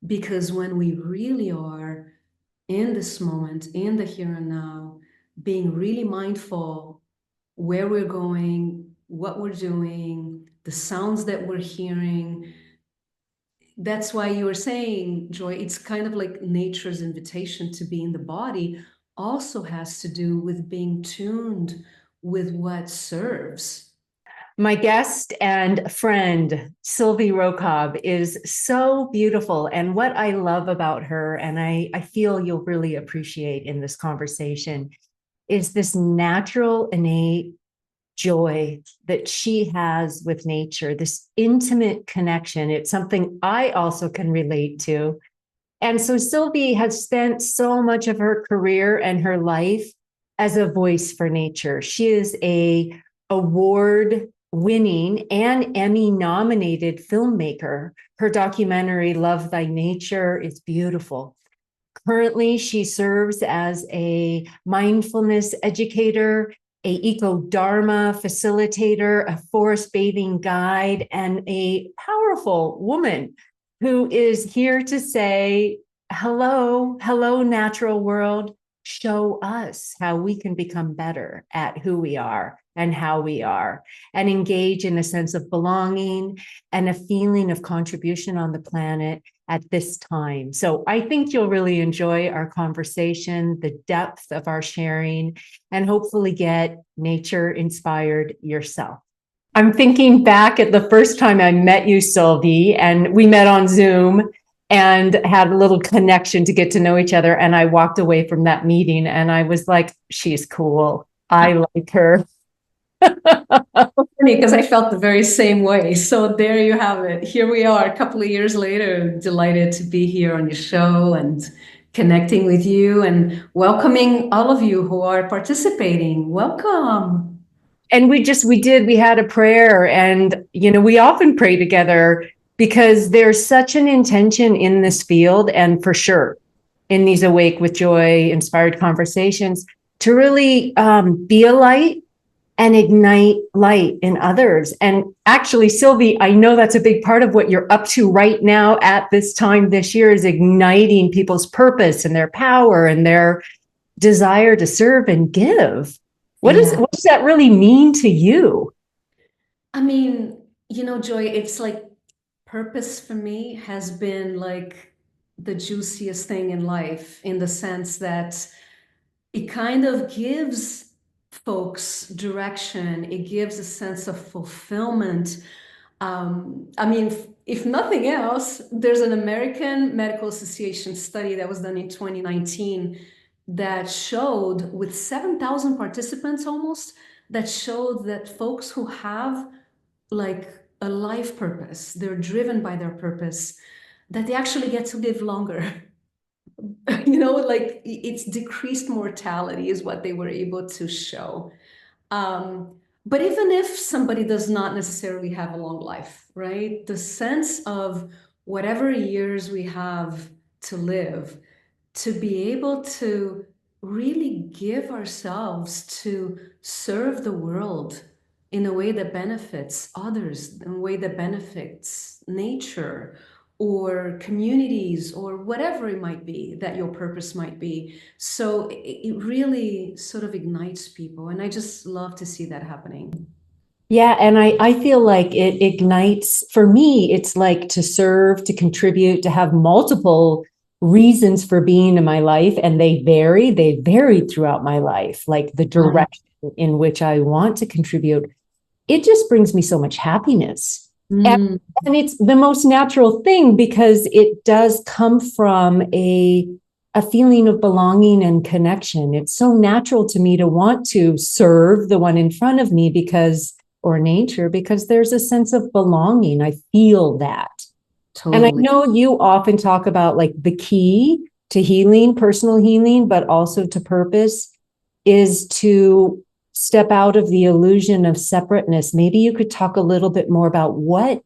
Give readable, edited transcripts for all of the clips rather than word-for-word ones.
Because when we really are in this moment, in the here and now, being really mindful where we're going, what we're doing, the sounds that we're hearing. That's why you were saying, Joy, it's kind of like nature's invitation to be in the body also has to do with being tuned with what serves. My guest and friend, Sylvie Rokab, is so beautiful. And what I love about her, and I feel you'll really appreciate in this conversation, is this natural, innate joy that she has with nature, this intimate connection. It's something I also can relate to. And so Sylvie has spent so much of her career and her life as a voice for nature. She is a award winning and Emmy nominated filmmaker. Her documentary, Love Thy Nature, is beautiful. Currently, she serves as a mindfulness educator, a ecodharma facilitator, a forest bathing guide, and a powerful woman who is here to say, hello, hello, natural world. Show us how we can become better at who we are and how we are, and engage in a sense of belonging and a feeling of contribution on the planet at this time. So I think you'll really enjoy our conversation, the depth of our sharing, and hopefully get nature inspired yourself. I'm thinking back at the first time I met you, Sylvie, and we met on Zoom and had a little connection to get to know each other. And I walked away from that meeting and I was like, she's cool. I like her. Funny because I felt the very same way. So there you have it. Here we are a couple of years later, delighted to be here on your show and connecting with you and welcoming all of you who are participating. Welcome. And we had a prayer, and we often pray together because there's such an intention in this field, and for sure in these Awake with Joy inspired conversations, to really be a light and ignite light in others. And actually, Sylvie, I know that's a big part of what you're up to right now at this time this year, is igniting people's purpose and their power and their desire to serve and give. What does that really mean to you? I mean, Joy, it's like purpose for me has been like the juiciest thing in life in the sense that it kind of gives folks direction. It gives a sense of fulfillment. I mean, if nothing else, there's an American Medical Association study that was done in 2019 that showed, with 7,000 participants almost, that showed that folks who have like a life purpose, they're driven by their purpose, that they actually get to live longer. Like it's decreased mortality is what they were able to show. But even if somebody does not necessarily have a long life, right? The sense of whatever years we have to live, to be able to really give ourselves to serve the world in a way that benefits others, in a way that benefits nature or communities or whatever it might be that your purpose might be. So it really sort of ignites people. And I just love to see that happening. Yeah, and I feel like it ignites, for me, it's like to serve, to contribute, to have multiple reasons for being in my life. And they vary throughout my life, like the direction in which I want to contribute. It just brings me so much happiness. And, Mm. and it's the most natural thing because it does come from a feeling of belonging and connection. It's so natural to me to want to serve the one in front of me or nature, because there's a sense of belonging. I feel that. And I Totally. know you often talk about like the key to healing, personal healing, but also to purpose is to step out of the illusion of separateness. Maybe you could talk a little bit more about what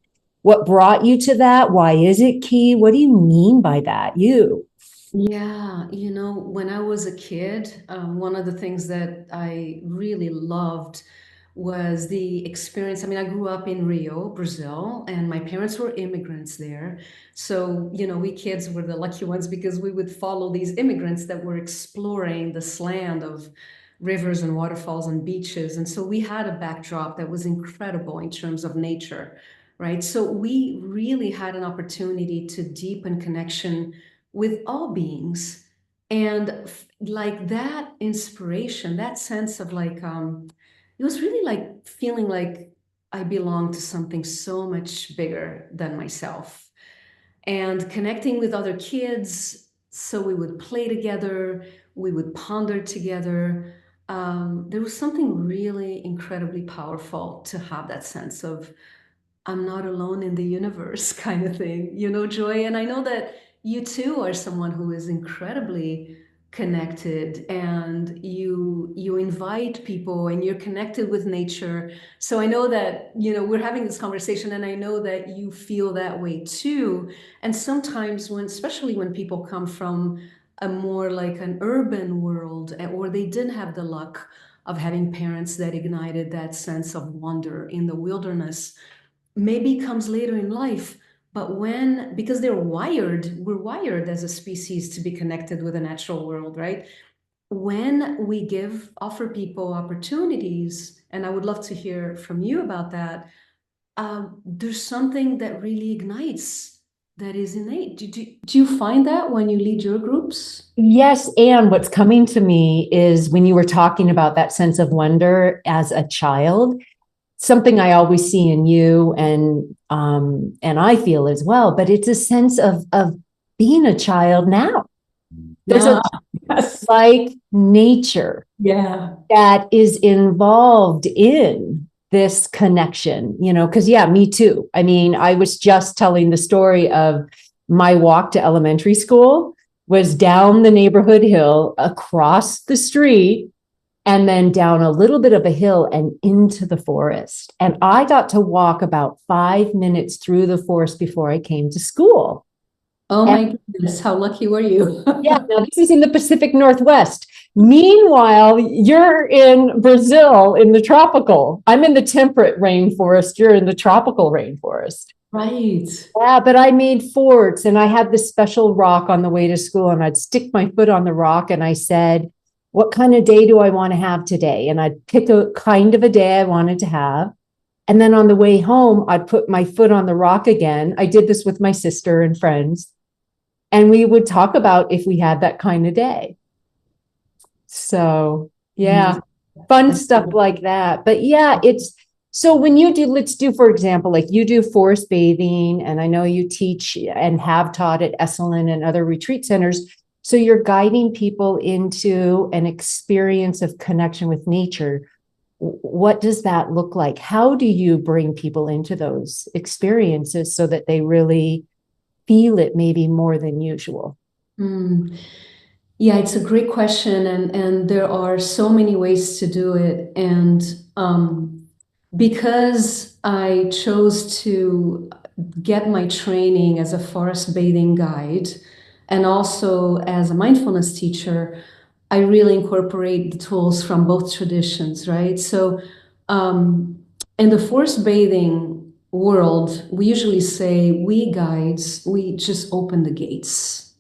brought you to that? Why is it key? What do you mean by that? Yeah, when I was a kid, one of the things that I really loved was the experience. I mean, I grew up in Rio, Brazil, and my parents were immigrants there. So, we kids were the lucky ones because we would follow these immigrants that were exploring this land of rivers and waterfalls and beaches. And so we had a backdrop that was incredible in terms of nature, right? So we really had an opportunity to deepen connection with all beings. And like that inspiration, that sense of like, it was really like feeling like I belong to something so much bigger than myself and connecting with other kids. So we would play together, we would ponder together. There was something really incredibly powerful to have that sense of I'm not alone in the universe kind of thing, Joy. And I know that you too are someone who is incredibly connected and you invite people and you're connected with nature. So I know that, we're having this conversation and I know that you feel that way too. And sometimes especially when people come from a more like an urban world or they didn't have the luck of having parents that ignited that sense of wonder in the wilderness, maybe comes later in life, but because we're wired as a species to be connected with the natural world, right? When we offer people opportunities, and I would love to hear from you about that, there's something that really ignites that is innate. Do you find that when you lead your groups? Yes, and what's coming to me is when you were talking about that sense of wonder as a child, something I always see in you and I feel as well, but it's a sense of being a child now. There's a Yes. like nature Yeah. that is involved in this connection, because yeah, me too. I mean, I was just telling the story of my walk to elementary school was down the neighborhood hill, across the street, and then down a little bit of a hill and into the forest. And I got to walk about 5 minutes through the forest before I came to school. Oh And my goodness, how lucky were you? yeah, now this is in the Pacific Northwest. Meanwhile, you're in Brazil in the tropical. I'm in the temperate rainforest. You're in the tropical rainforest. Right. Yeah, but I made forts and I had this special rock on the way to school, and I'd stick my foot on the rock and I said, what kind of day do I want to have today? And I'd pick a kind of a day I wanted to have. And then on the way home, I'd put my foot on the rock again. I did this with my sister and friends, and we would talk about if we had that kind of day. So, yeah, fun stuff like that. But yeah, it's so when you do, let's do, for example, like you do forest bathing, and I know you teach and have taught at Esalen and other retreat centers. So you're guiding people into an experience of connection with nature. What does that look like? How do you bring people into those experiences so that they really feel it maybe more than usual? Mm. Yeah, it's a great question, and there are so many ways to do it. And because I chose to get my training as a forest bathing guide and also as a mindfulness teacher, I really incorporate the tools from both traditions, right? So, um, in the forest bathing world, we usually say we guides, we just open the gates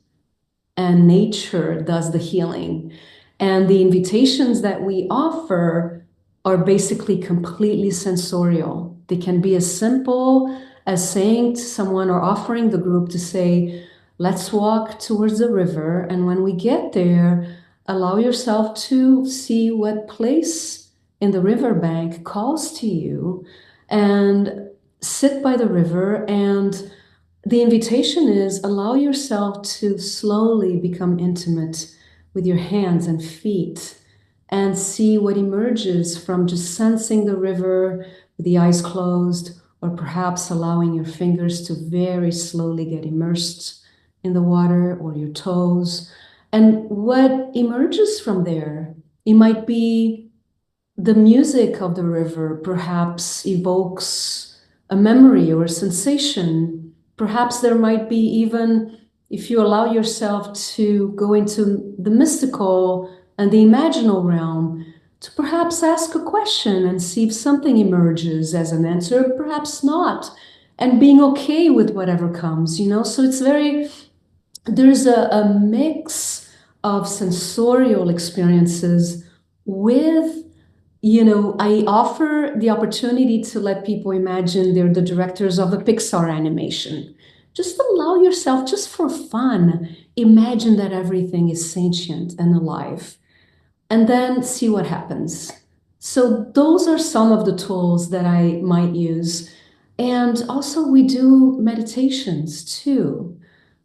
and nature does the healing. And the invitations that we offer are basically completely sensorial. They can be as simple as saying to someone or offering the group to say, let's walk towards the river. And when we get there, allow yourself to see what place in the riverbank calls to you and sit by the river. And the invitation is allow yourself to slowly become intimate with your hands and feet and see what emerges from just sensing the river with the eyes closed, or perhaps allowing your fingers to very slowly get immersed in the water or your toes. And what emerges from there? It might be the music of the river perhaps evokes a memory or a sensation. Perhaps there might be even, if you allow yourself to go into the mystical and the imaginal realm, to perhaps ask a question and see if something emerges as an answer, perhaps not, and being okay with whatever comes, you know? So it's very, there's a mix of sensorial experiences with, you know, I offer the opportunity to let people imagine they're the directors of a Pixar animation. Just allow yourself, just for fun, imagine that everything is sentient and alive, and then see what happens. So, those are some of the tools that I might use. And also, we do meditations too,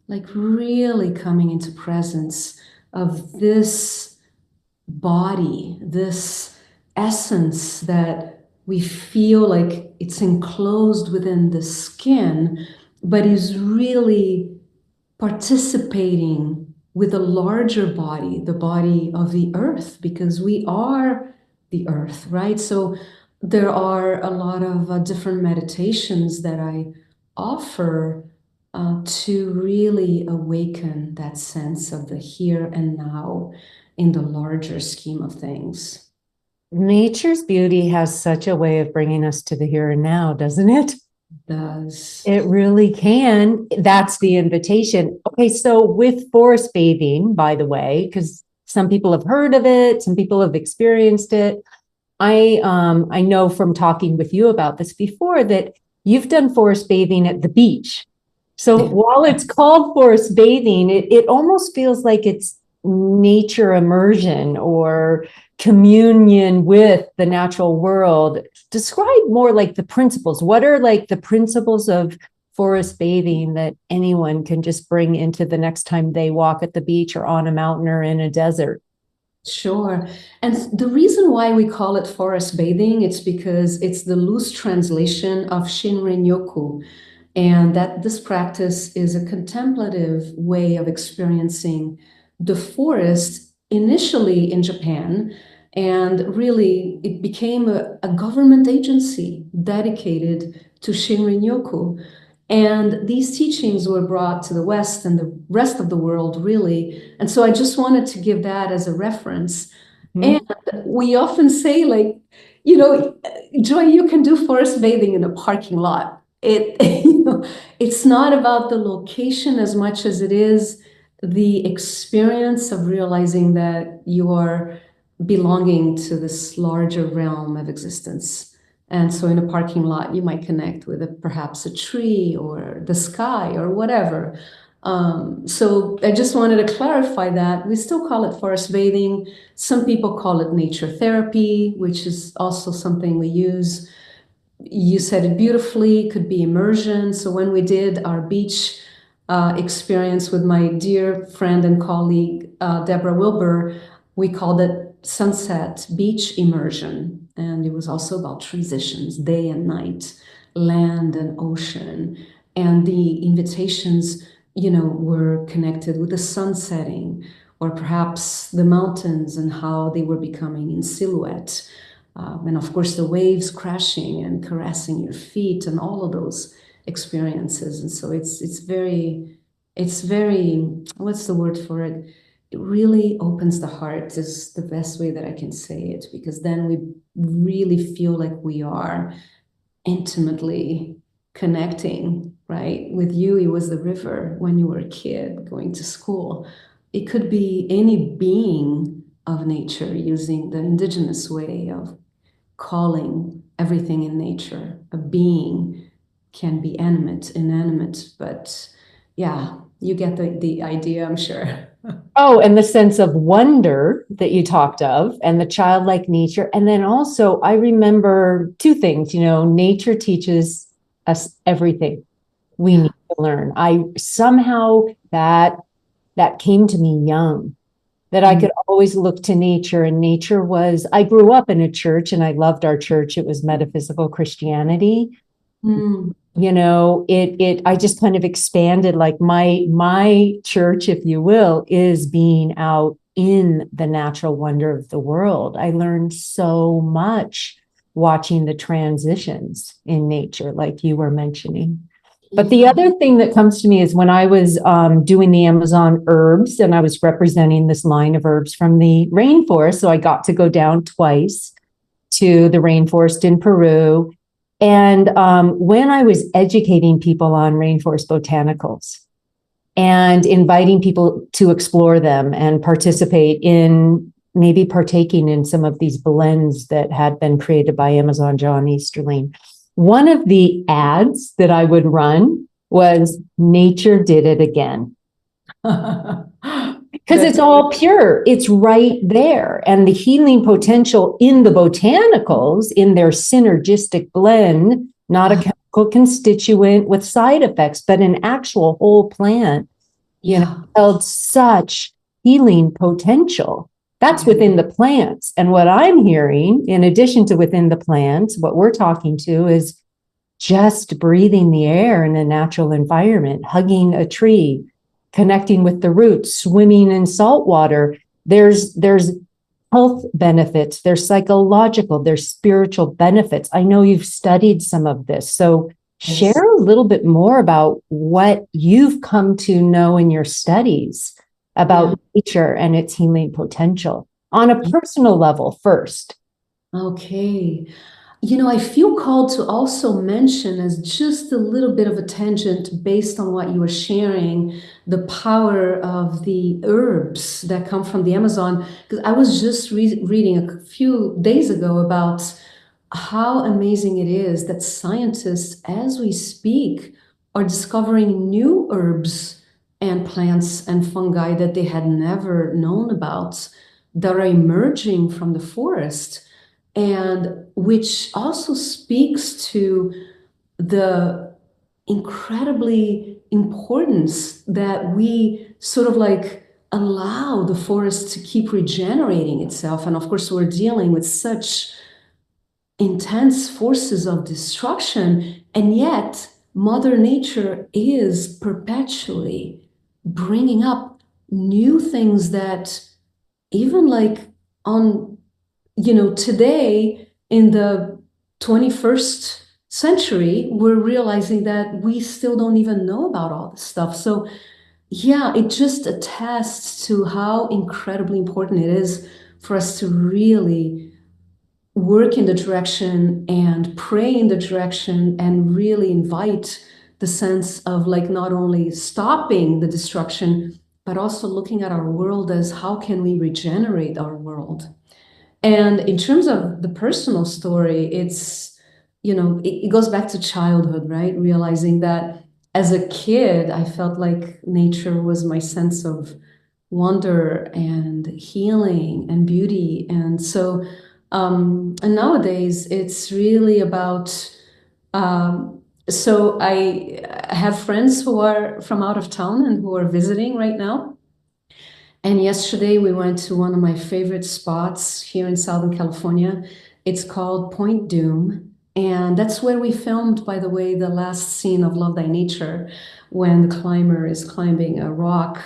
like really coming into presence of this body, this essence that we feel like it's enclosed within the skin, but is really participating with a larger body, the body of the earth, because we are the earth, right? So there are a lot of different meditations that I offer to really awaken that sense of the here and now in the larger scheme of things. Nature's beauty has such a way of bringing us to the here and now, doesn't it? Does. It really can. That's the invitation. Okay, so with forest bathing, by the way, because some people have heard of it, some people have experienced it. I know from talking with you about this before that you've done forest bathing at the beach. So while it's called forest bathing, it almost feels like it's nature immersion or communion with the natural world. Describe more like the principles. What are like the principles of forest bathing that anyone can just bring into the next time they walk at the beach or on a mountain or in a desert? Sure. And the reason why we call it forest bathing, it's because it's the loose translation of Shinrin-yoku, and that this practice is a contemplative way of experiencing the forest initially in Japan. And really, it became a government agency dedicated to Shinrin-yoku. And these teachings were brought to the West and the rest of the world, really. And so I just wanted to give that as a reference. Hmm. And we often say, like, you know, Joy, you can do forest bathing in a parking lot. You know, it's not about the location as much as it is the experience of realizing that you are belonging to this larger realm of existence. And so in a parking lot, you might connect with perhaps a tree or the sky or whatever. So I just wanted to clarify that. We still call it forest bathing. Some people call it nature therapy, which is also something we use. You said it beautifully, could be immersion. So when we did our beach experience with my dear friend and colleague, Deborah Wilbur, we called it Sunset Beach Immersion. And it was also about transitions, day and night, land and ocean. And the invitations, you know, were connected with the sun setting, or perhaps the mountains and how they were becoming in silhouette. And of course, the waves crashing and caressing your feet and all of those experiences. And so it's very, what's the word for it? It really opens the heart, is the best way that I can say it, because then we really feel like we are intimately connecting, right? With you, it was the river when you were a kid going to school. It could be any being of nature using the indigenous way of calling everything in nature. A being can be animate, inanimate, but yeah, you get the idea, I'm sure. Oh, and the sense of wonder that you talked of, and the childlike nature. And then also, I remember two things. Nature teaches us everything we Yeah. need to learn. I somehow that came to me young, that I Mm. could always look to nature, and nature was. I grew up in a church, and I loved our church. It was metaphysical Christianity. Mm. It I just kind of expanded, like my church, if you will, is being out in the natural wonder of the world. I learned so much watching the transitions in nature, like you were mentioning. But the Yeah. other thing that comes to me is when I was doing the Amazon herbs and I was representing this line of herbs from the rainforest. So I got to go down twice to the rainforest in Peru. And when I was educating people on rainforest botanicals and inviting people to explore them and participate in maybe partaking in some of these blends that had been created by Amazon John Easterling, one of the ads that I would run was nature did it again. Because it's That's all pure. It's right there. And the healing potential in the botanicals, in their synergistic blend, not a chemical constituent with side effects, but an actual whole plant, yeah. held such healing potential. That's Yeah. within the plants. And what I'm hearing, in addition to within the plants, what we're talking to is just breathing the air in a natural environment, hugging a tree, connecting with the roots, swimming in salt water. There's health benefits, there's psychological, there's spiritual benefits. I know you've studied some of this. So Yes. share a little bit more about what you've come to know in your studies Yeah. about nature and its healing potential on a personal level first. Okay. I feel called to also mention as just a little bit of a tangent based on what you were sharing, the power of the herbs that come from the Amazon. Because I was just reading a few days ago about how amazing it is that scientists, as we speak, are discovering new herbs and plants and fungi that they had never known about that are emerging from the forest, and which also speaks to the incredibly importance that we sort of like allow the forest to keep regenerating itself. And of course, we're dealing with such intense forces of destruction, and yet Mother Nature is perpetually bringing up new things that even like on today in the 21st century, we're realizing that we still don't even know about all this stuff. So, yeah, it just attests to how incredibly important it is for us to really work in the direction and pray in the direction and really invite the sense of like not only stopping the destruction, but also looking at our world as how can we regenerate our world. And in terms of the personal story, it goes back to childhood, right? Realizing that as a kid, I felt like nature was my sense of wonder and healing and beauty. And nowadays it's really about, so I have friends who are from out of town and who are visiting right now. And yesterday we went to one of my favorite spots here in Southern California. It's called Point Doom. And that's where we filmed, by the way, the last scene of Love Thy Nature when the climber is climbing a rock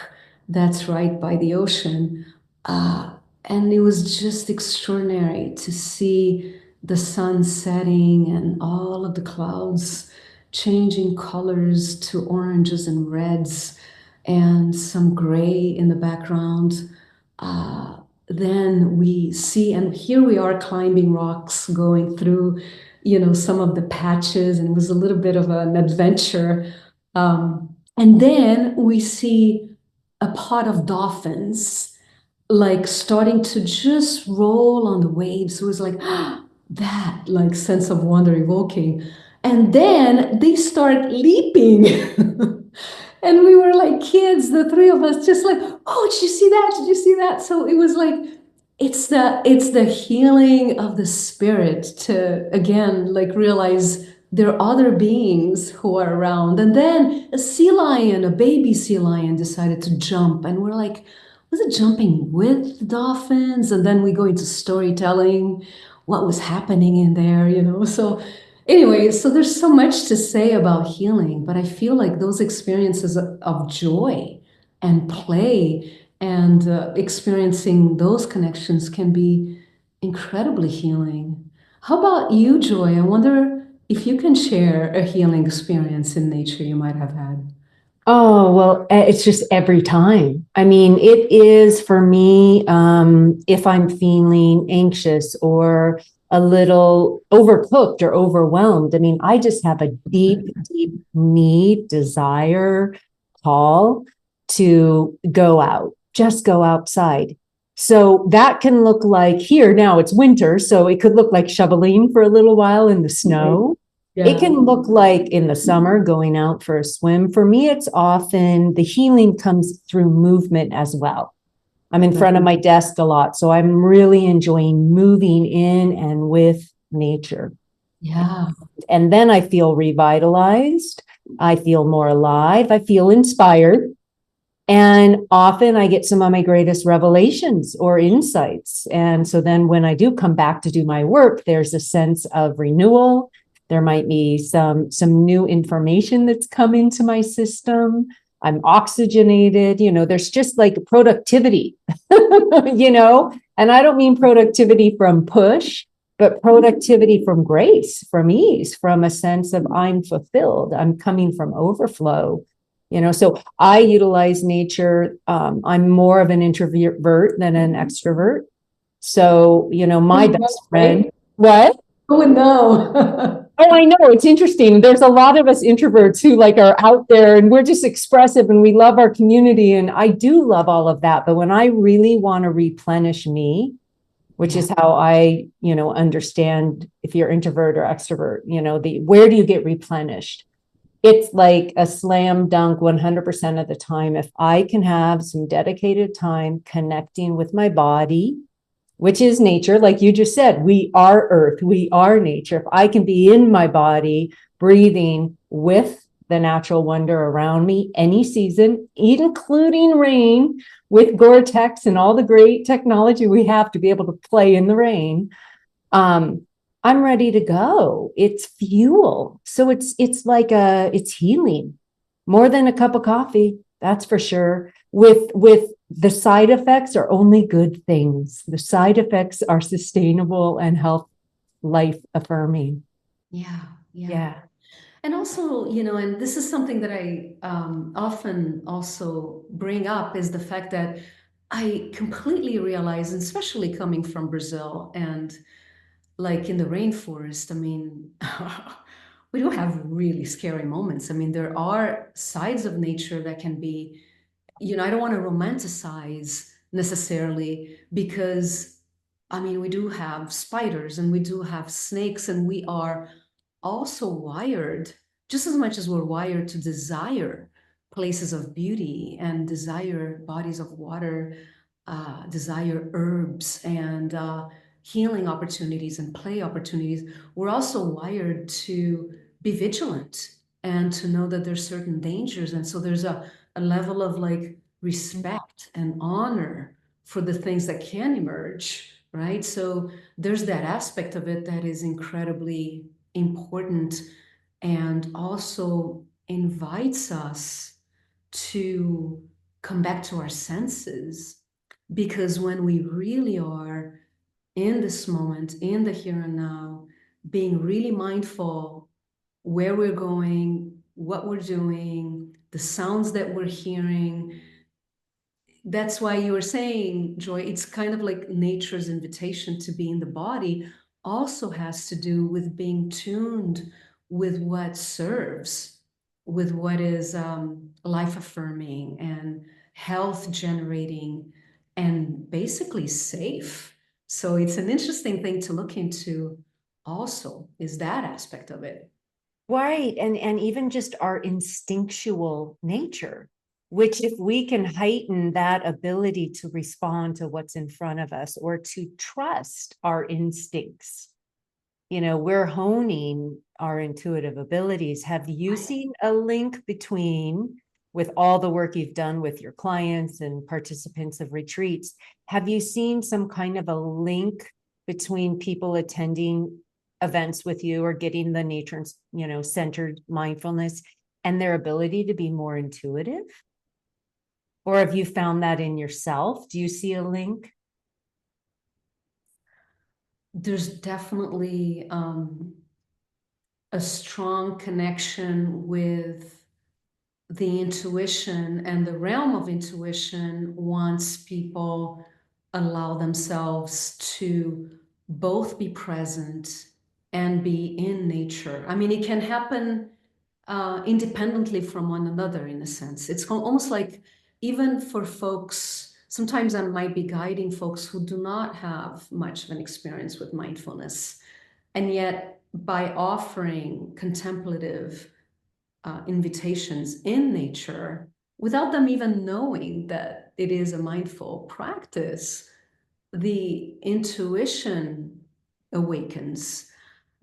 that's right by the ocean. Uh, and it was just extraordinary to see the sun setting and all of the clouds changing colors to oranges and reds and some gray in the background. Then we see, and here we are climbing rocks, going through, some of the patches, and it was a little bit of an adventure. And then we see a pod of dolphins like starting to just roll on the waves. It was like that like sense of wonder evoking. And then they start leaping. And we were like kids, the three of us, just like, oh, did you see that? Did you see that? So it was like, it's the healing of the spirit to again like realize there are other beings who are around. And then a sea lion, a baby sea lion, decided to jump, and we're like, was it jumping with the dolphins? And then we go into storytelling, what was happening in there. So anyway, so there's so much to say about healing, but I feel like those experiences of joy and play and experiencing those connections can be incredibly healing. How about you, Joy? I wonder, If you can share a healing experience in nature you might have had. Oh, well, it's just every time. I mean, it is for me, if I'm feeling anxious or a little overcooked or overwhelmed. I mean, I just have a deep, deep need, desire, call to go out, just go outside. So that can look like here now it's winter, so it could look like shoveling for a little while in the snow. It Yeah. can look like in the summer going out for a swim. For me, it's often the healing comes through movement as well. I'm in front of my desk a lot, so I'm really enjoying moving in and with nature. Yeah. And then I feel revitalized. I feel more alive. I feel inspired. And often I get some of my greatest revelations or insights. And so then when I do come back to do my work, there's a sense of renewal. There might be some new information that's come into my system. I'm oxygenated, there's just like productivity, and I don't mean productivity from push, but productivity from grace, from ease, from a sense of I'm fulfilled. I'm coming from overflow. So I utilize nature. I'm more of an introvert than an extrovert. So, my best friend, what? Oh no. Oh, I know. It's interesting. There's a lot of us introverts who like are out there and we're just expressive and we love our community. And I do love all of that. But when I really want to replenish me, which Yeah. is how I, understand if you're introvert or extrovert, where do you get replenished? It's like a slam dunk 100% of the time. If I can have some dedicated time connecting with my body, which is nature, like you just said, we are earth, we are nature. If I can be in my body, breathing with the natural wonder around me, any season, including rain, with Gore-Tex and all the great technology we have to be able to play in the rain, um, I'm ready to go. It's fuel. So it's like it's healing more than a cup of coffee, that's for sure. With the side effects are only good things. The side effects are sustainable and health life affirming. Yeah. Yeah. Yeah. And also, and this is something that I often also bring up is the fact that I completely realize, and especially coming from Brazil and like in the rainforest, I mean, we do have really scary moments. I mean, there are sides of nature that can be, I don't want to romanticize necessarily because, I mean, we do have spiders and we do have snakes, and we are also wired, just as much as we're wired to desire places of beauty and desire bodies of water, desire herbs and healing opportunities and play opportunities, we're also wired to be vigilant and to know that there's certain dangers. And so there's a level of like respect and honor for the things that can emerge, right? So there's that aspect of it that is incredibly important and also invites us to come back to our senses, because when we really are in this moment, in the here and now, being really mindful where we're going, what we're doing, the sounds that we're hearing, that's why you were saying, Joy, it's kind of like nature's invitation to be in the body also has to do with being tuned with what serves, with what is life affirming and health generating and basically safe. So it's an interesting thing to look into also, is that aspect of it. Right. And even just our instinctual nature, which if we can heighten that ability to respond to what's in front of us or to trust our instincts, we're honing our intuitive abilities. Have you seen a link between, with all the work you've done with your clients and participants of retreats, have you seen some kind of a link between people attending events with you or getting the nature, centered mindfulness and their ability to be more intuitive? Or have you found that in yourself? Do you see a link? There's definitely a strong connection with the intuition and the realm of intuition once people allow themselves to both be present and be in nature. I mean, it can happen independently from one another in a sense. It's almost like even for folks, sometimes I might be guiding folks who do not have much of an experience with mindfulness. And yet, by offering contemplative invitations in nature without them even knowing that it is a mindful practice, the intuition awakens.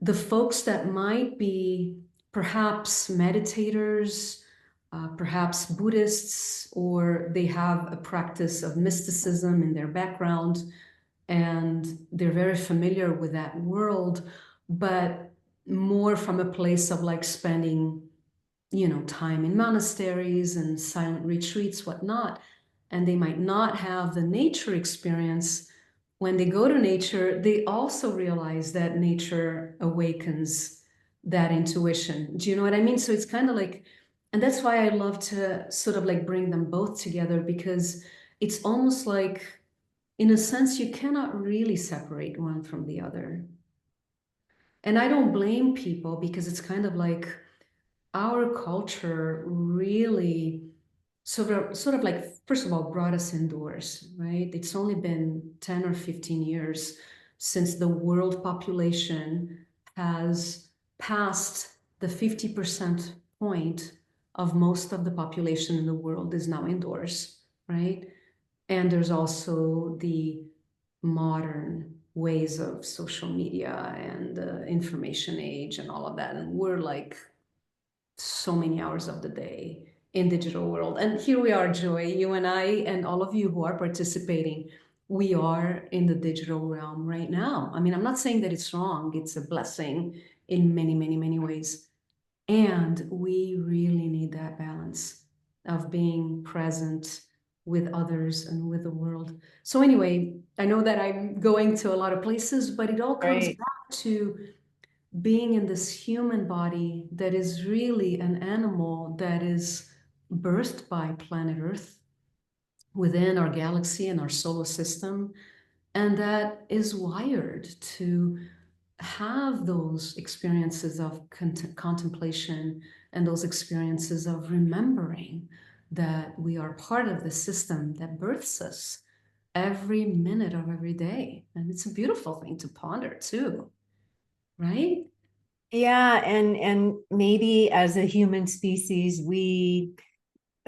The folks that might be perhaps meditators, perhaps Buddhists, or they have a practice of mysticism in their background and they're very familiar with that world, but more from a place of like spending time in monasteries and silent retreats, whatnot, and they might not have the nature experience. When they go to nature, they also realize that nature awakens that intuition. Do you know what I mean? So it's kind of like, and that's why I love to sort of like bring them both together, because it's almost like, in a sense, you cannot really separate one from the other. And I don't blame people because it's kind of like, our culture really sort of like, first of all, brought us indoors, right? It's only been 10 or 15 years since the world population has passed the 50% point of most of the population in the world is now indoors, right? And there's also the modern ways of social media and the information age and all of that. And we're like so many hours of the day in digital world. And here we are, Joy, you and I, and all of you who are participating. We are in the digital realm right now. I mean, I'm not saying that it's wrong. It's a blessing in many, many, many ways. And we really need that balance of being present with others and with the world. So anyway, I know that I'm going to a lot of places, but it all comes Right. back to being in this human body that is really an animal that is birthed by planet Earth within our galaxy and our solar system, and that is wired to have those experiences of contemplation and those experiences of remembering that we are part of the system that births us every minute of every day. And it's a beautiful thing to ponder too, right? Yeah, and maybe as a human species, we,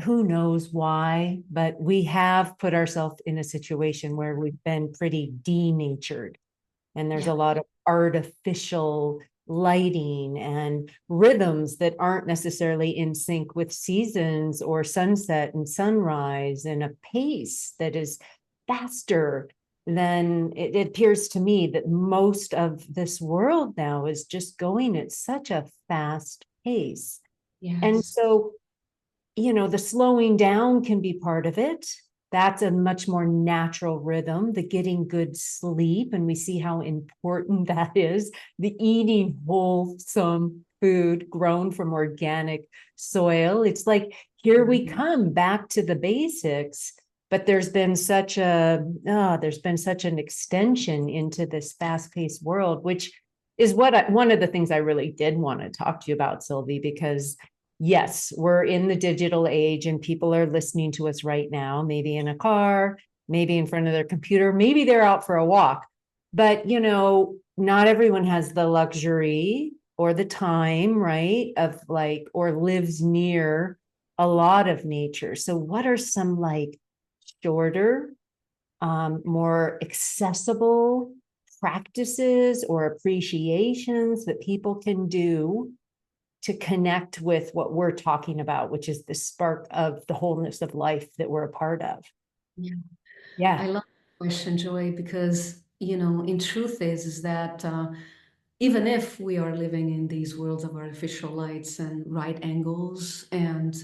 who knows why, but we have put ourselves in a situation where we've been pretty denatured. And there's Yeah. a lot of artificial lighting and rhythms that aren't necessarily in sync with seasons or sunset and sunrise, and a pace that is faster than it appears to me that most of this world now is just going at such a fast pace. And Yes. so, the slowing down can be part of it. That's a much more natural rhythm, the getting good sleep. And we see how important that is, the eating wholesome food grown from organic soil. It's like, here we come back to the basics, but there's been such an extension into this fast-paced world, which is one of the things I really did want to talk to you about, Sylvie, because yes, we're in the digital age and people are listening to us right now, maybe in a car, maybe in front of their computer, maybe they're out for a walk. But, not everyone has the luxury or the time, right? Of like, or lives near a lot of nature. So, what are some like shorter, more accessible practices or appreciations that people can do to connect with what we're talking about, which is the spark of the wholeness of life that we're a part of? Yeah. I Yeah. love the question, Joy, because, in truth is that even if we are living in these worlds of artificial lights and right angles, and,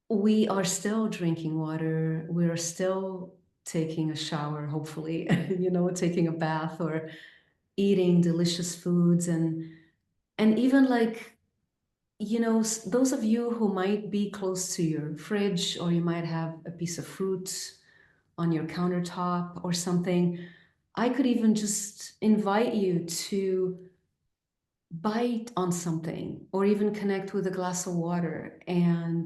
we are still drinking water, we are still taking a shower, hopefully, taking a bath or eating delicious foods and even like, those of you who might be close to your fridge, or you might have a piece of fruit on your countertop or something, I could even just invite you to bite on something or even connect with a glass of water and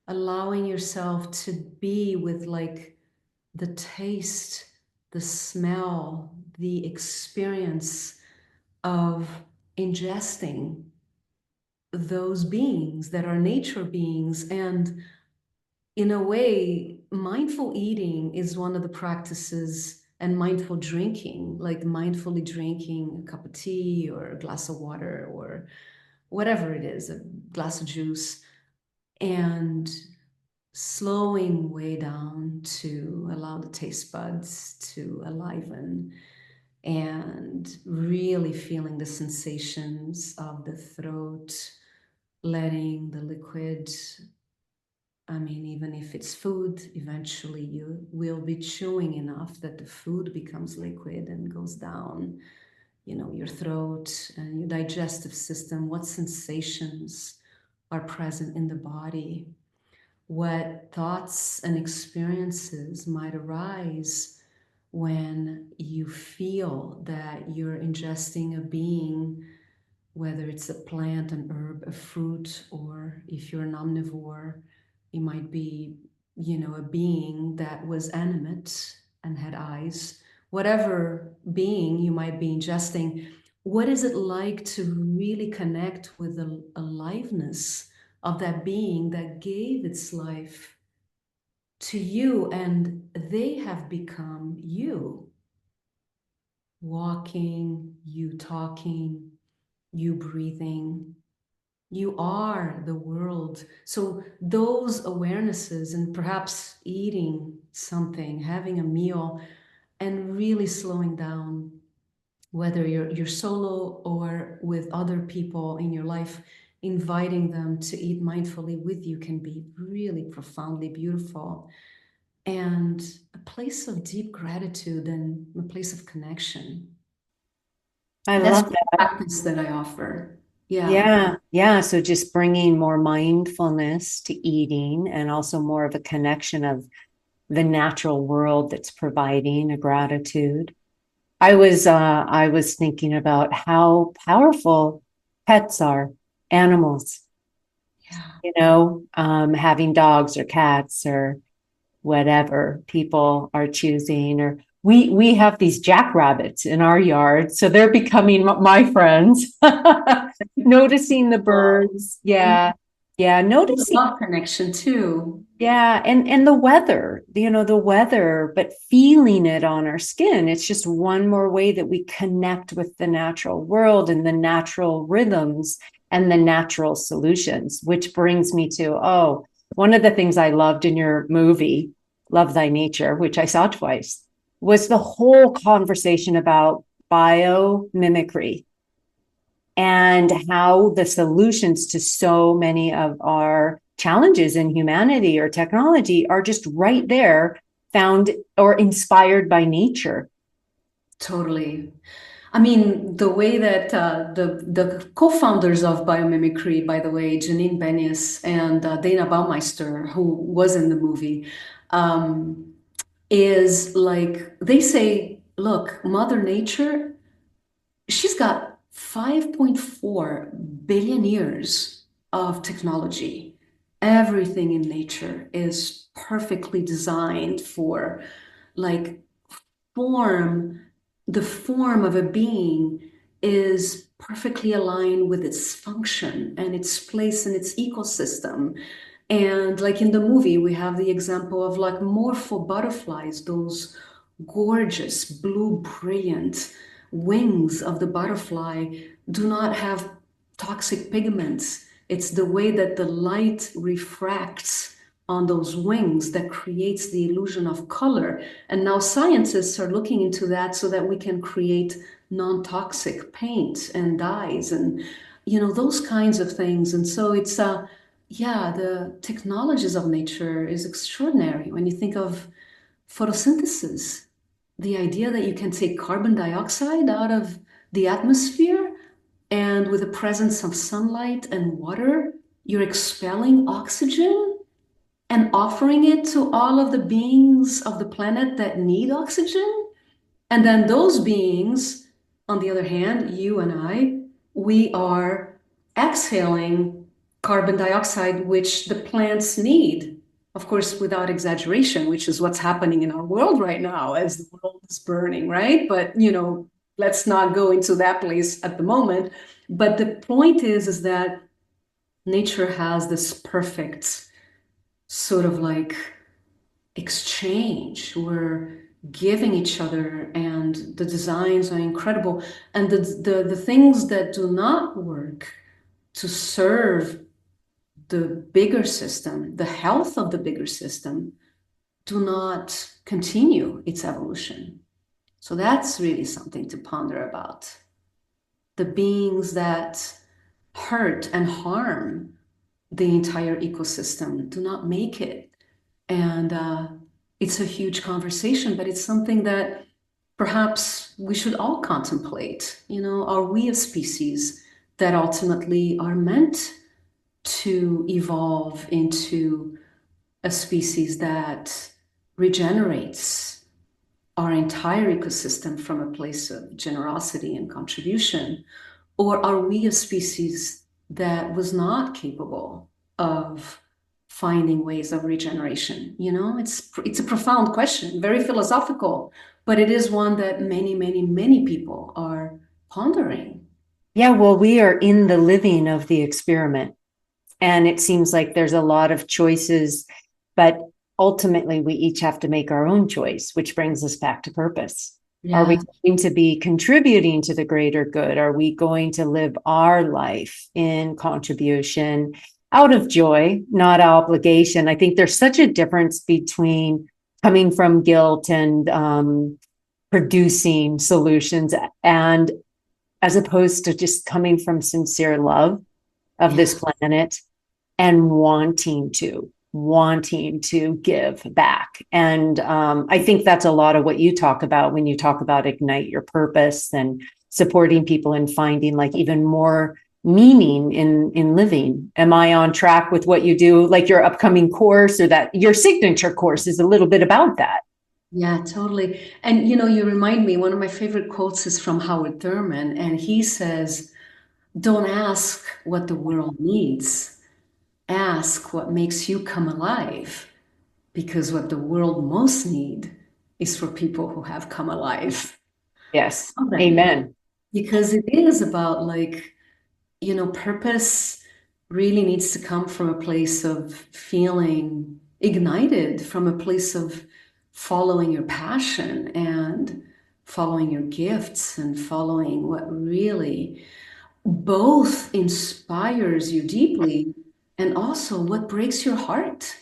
allowing yourself to be with like the taste, the smell, the experience of ingesting those beings that are nature beings. And in a way, mindful eating is one of the practices, and mindful drinking, like mindfully drinking a cup of tea or a glass of water or whatever it is, a glass of juice, and slowing way down to allow the taste buds to aliven and really feeling the sensations of the throat, letting the liquid, I mean, even if it's food, eventually you will be chewing enough that the food becomes liquid and goes down, your throat and your digestive system. What sensations are present in the body? What thoughts and experiences might arise when you feel that you're ingesting a being, whether it's a plant, an herb, a fruit, or if you're an omnivore, it might be, a being that was animate and had eyes. Whatever being you might be ingesting, what is it like to really connect with the aliveness of that being that gave its life to you and they have become you? Walking, you talking, you breathing, you are the world. So those awarenesses, and perhaps eating something, having a meal, and really slowing down, whether you're solo or with other people in your life, inviting them to eat mindfully with you can be really profoundly beautiful, and a place of deep gratitude and a place of connection. I That's love the that. practice that I offer. Yeah. Yeah, yeah. So just bringing more mindfulness to eating and also more of a connection of the natural world that's providing a gratitude. I was thinking about how powerful pets are, animals, Yeah. having dogs or cats or whatever people are choosing, or we have these jackrabbits in our yard, so they're becoming my friends. Noticing the Well, birds, yeah, it's a noticing. love connection too. Yeah, and the weather, the weather, but feeling it on our skin. It's just one more way that we connect with the natural world and the natural rhythms and the natural solutions, which brings me to, one of the things I loved in your movie, Love Thy Nature, which I saw twice, was the whole conversation about biomimicry and how the solutions to so many of our challenges in humanity or technology are just right there, found or inspired by nature. Totally. I mean, the way that the co-founders of biomimicry, by the way, Janine Benyus and Dana Baumeister, who was in the movie, um, is like they say, look, Mother Nature, she's got 5.4 billion years of technology. Everything in nature is perfectly designed for like form, the form of a being is perfectly aligned with its function and its place in its ecosystem. And like in the movie, we have the example of like morpho butterflies, those gorgeous blue, brilliant wings of the butterfly do not have toxic pigments. It's the way that the light refracts on those wings that creates the illusion of color. And now scientists are looking into that so that we can create non-toxic paint and dyes and those kinds of things. And so it's yeah, the technologies of nature is extraordinary when you think of photosynthesis, the idea that you can take carbon dioxide out of the atmosphere, and with the presence of sunlight and water, you're expelling oxygen and offering it to all of the beings of the planet that need oxygen. And then those beings, on the other hand, you and I, we are exhaling carbon dioxide, which the plants need. Of course, without exaggeration, which is what's happening in our world right now as the world is burning, right? But, let's not go into that place at the moment. But the point is that nature has this perfect sort of like exchange. We're giving each other, and the designs are incredible. And the things that do not work to serve the bigger system, the health of the bigger system, do not continue its evolution. So that's really something to ponder about. The beings that hurt and harm the entire ecosystem do not make it. And it's a huge conversation, but it's something that perhaps we should all contemplate. Are we a species that ultimately are meant to evolve into a species that regenerates our entire ecosystem from a place of generosity and contribution? Or are we a species that was not capable of finding ways of regeneration? It's a profound question, very philosophical, but it is one that many, many, many people are pondering. Yeah, well, we are in the living of the experiment. And it seems like there's a lot of choices, but ultimately we each have to make our own choice, which brings us back to purpose. Are we Yeah. going to be contributing to the greater good? Are we going to live our life in contribution out of joy, not obligation? I think there's such a difference between coming from guilt and producing solutions, and as opposed to just coming from sincere love of Yeah. this planet and wanting to give back. And I think that's a lot of what you talk about when you talk about ignite your purpose and supporting people and finding like even more meaning in living. Am I on track with what you do? Like your upcoming course or that your signature course is a little bit about that. Yeah, totally. And you remind me, one of my favorite quotes is from Howard Thurman, and he says, "Don't ask what the world needs. Ask what makes you come alive." Because what the world most need is for people who have come alive. Yes. Okay. Amen. Because it is about like, purpose really needs to come from a place of feeling ignited, from a place of following your passion and following your gifts and following what really both inspires you deeply and also what breaks your heart.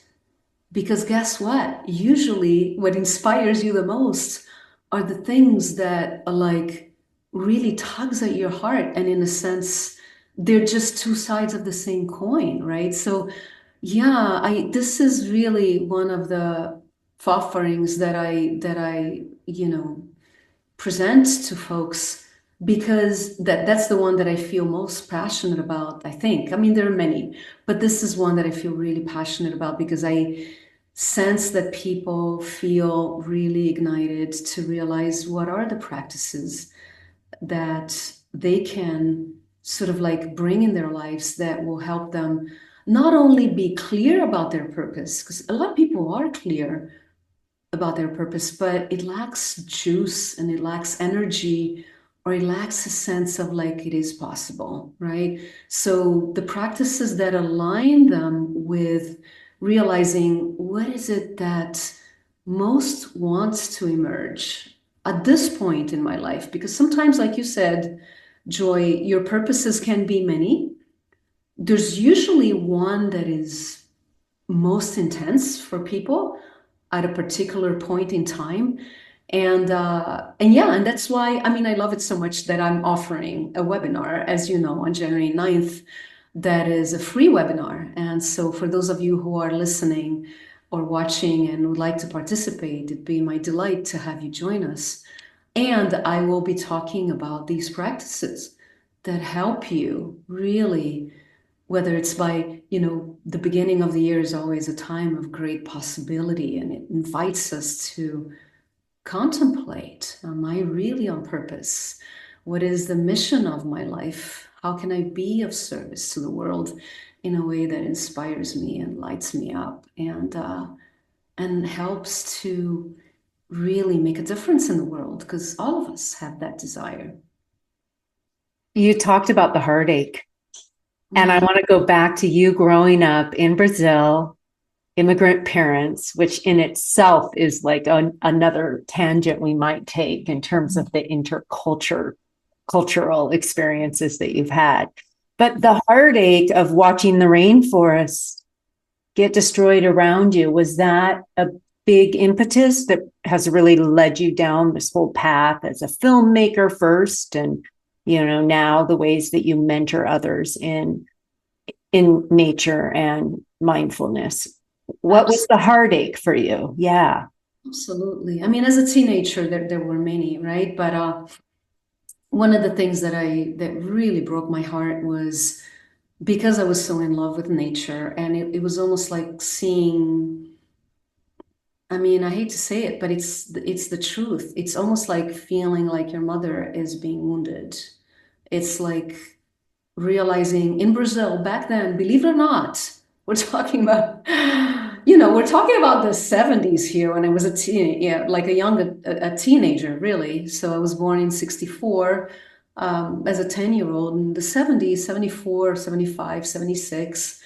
Because guess what? Usually, what inspires you the most are the things that are like really tugs at your heart. And in a sense, they're just two sides of the same coin, right? So, yeah, this is really one of the offerings that I present to folks because that's the one that I feel most passionate about, I think. I mean, there are many, but this is one that I feel really passionate about because I sense that people feel really ignited to realize what are the practices that they can sort of like bring in their lives that will help them not only be clear about their purpose, because a lot of people are clear about their purpose, but it lacks juice and it lacks energy or it lacks a sense of like it is possible, right? So the practices that align them with realizing what is it that most wants to emerge at this point in my life, because sometimes, like you said, Joy, your purposes can be many. There's usually one that is most intense for people at a particular point in time. And yeah, and that's why I mean I love it so much that I'm offering a webinar, as you know, on January 9th, that is a free webinar. And so for those of you who are listening or watching and would like to participate, it'd be my delight to have you join us. And I will be talking about these practices that help you really, whether it's by, the beginning of the year is always a time of great possibility, and it invites us to contemplate, am I really on purpose? What is the mission of my life? How can I be of service to the world in a way that inspires me and lights me up and helps to really make a difference in the world? Because all of us have that desire. You talked about the heartache, and I Yeah, want to go back to you growing up in Brazil, immigrant parents, which in itself is like another tangent we might take in terms of the cultural experiences that you've had. But the heartache of watching the rainforest get destroyed around you, was that a big impetus that has really led you down this whole path as a filmmaker first, and now the ways that you mentor others in nature and mindfulness? What was the heartache for you? Yeah. absolutely. I mean, as a teenager, there were many, right? But one of the things that really broke my heart was because I was so in love with nature, and it was almost like seeing, I mean, I hate to say it, but it's the truth. It's almost like feeling like your mother is being wounded. It's like realizing in Brazil back then, believe it or not, we're talking about, we're talking about the 70s here when I was a teen, yeah, like a teenager, really. So I was born in 64, as a 10-year-old in the 70s, 74, 75, 76.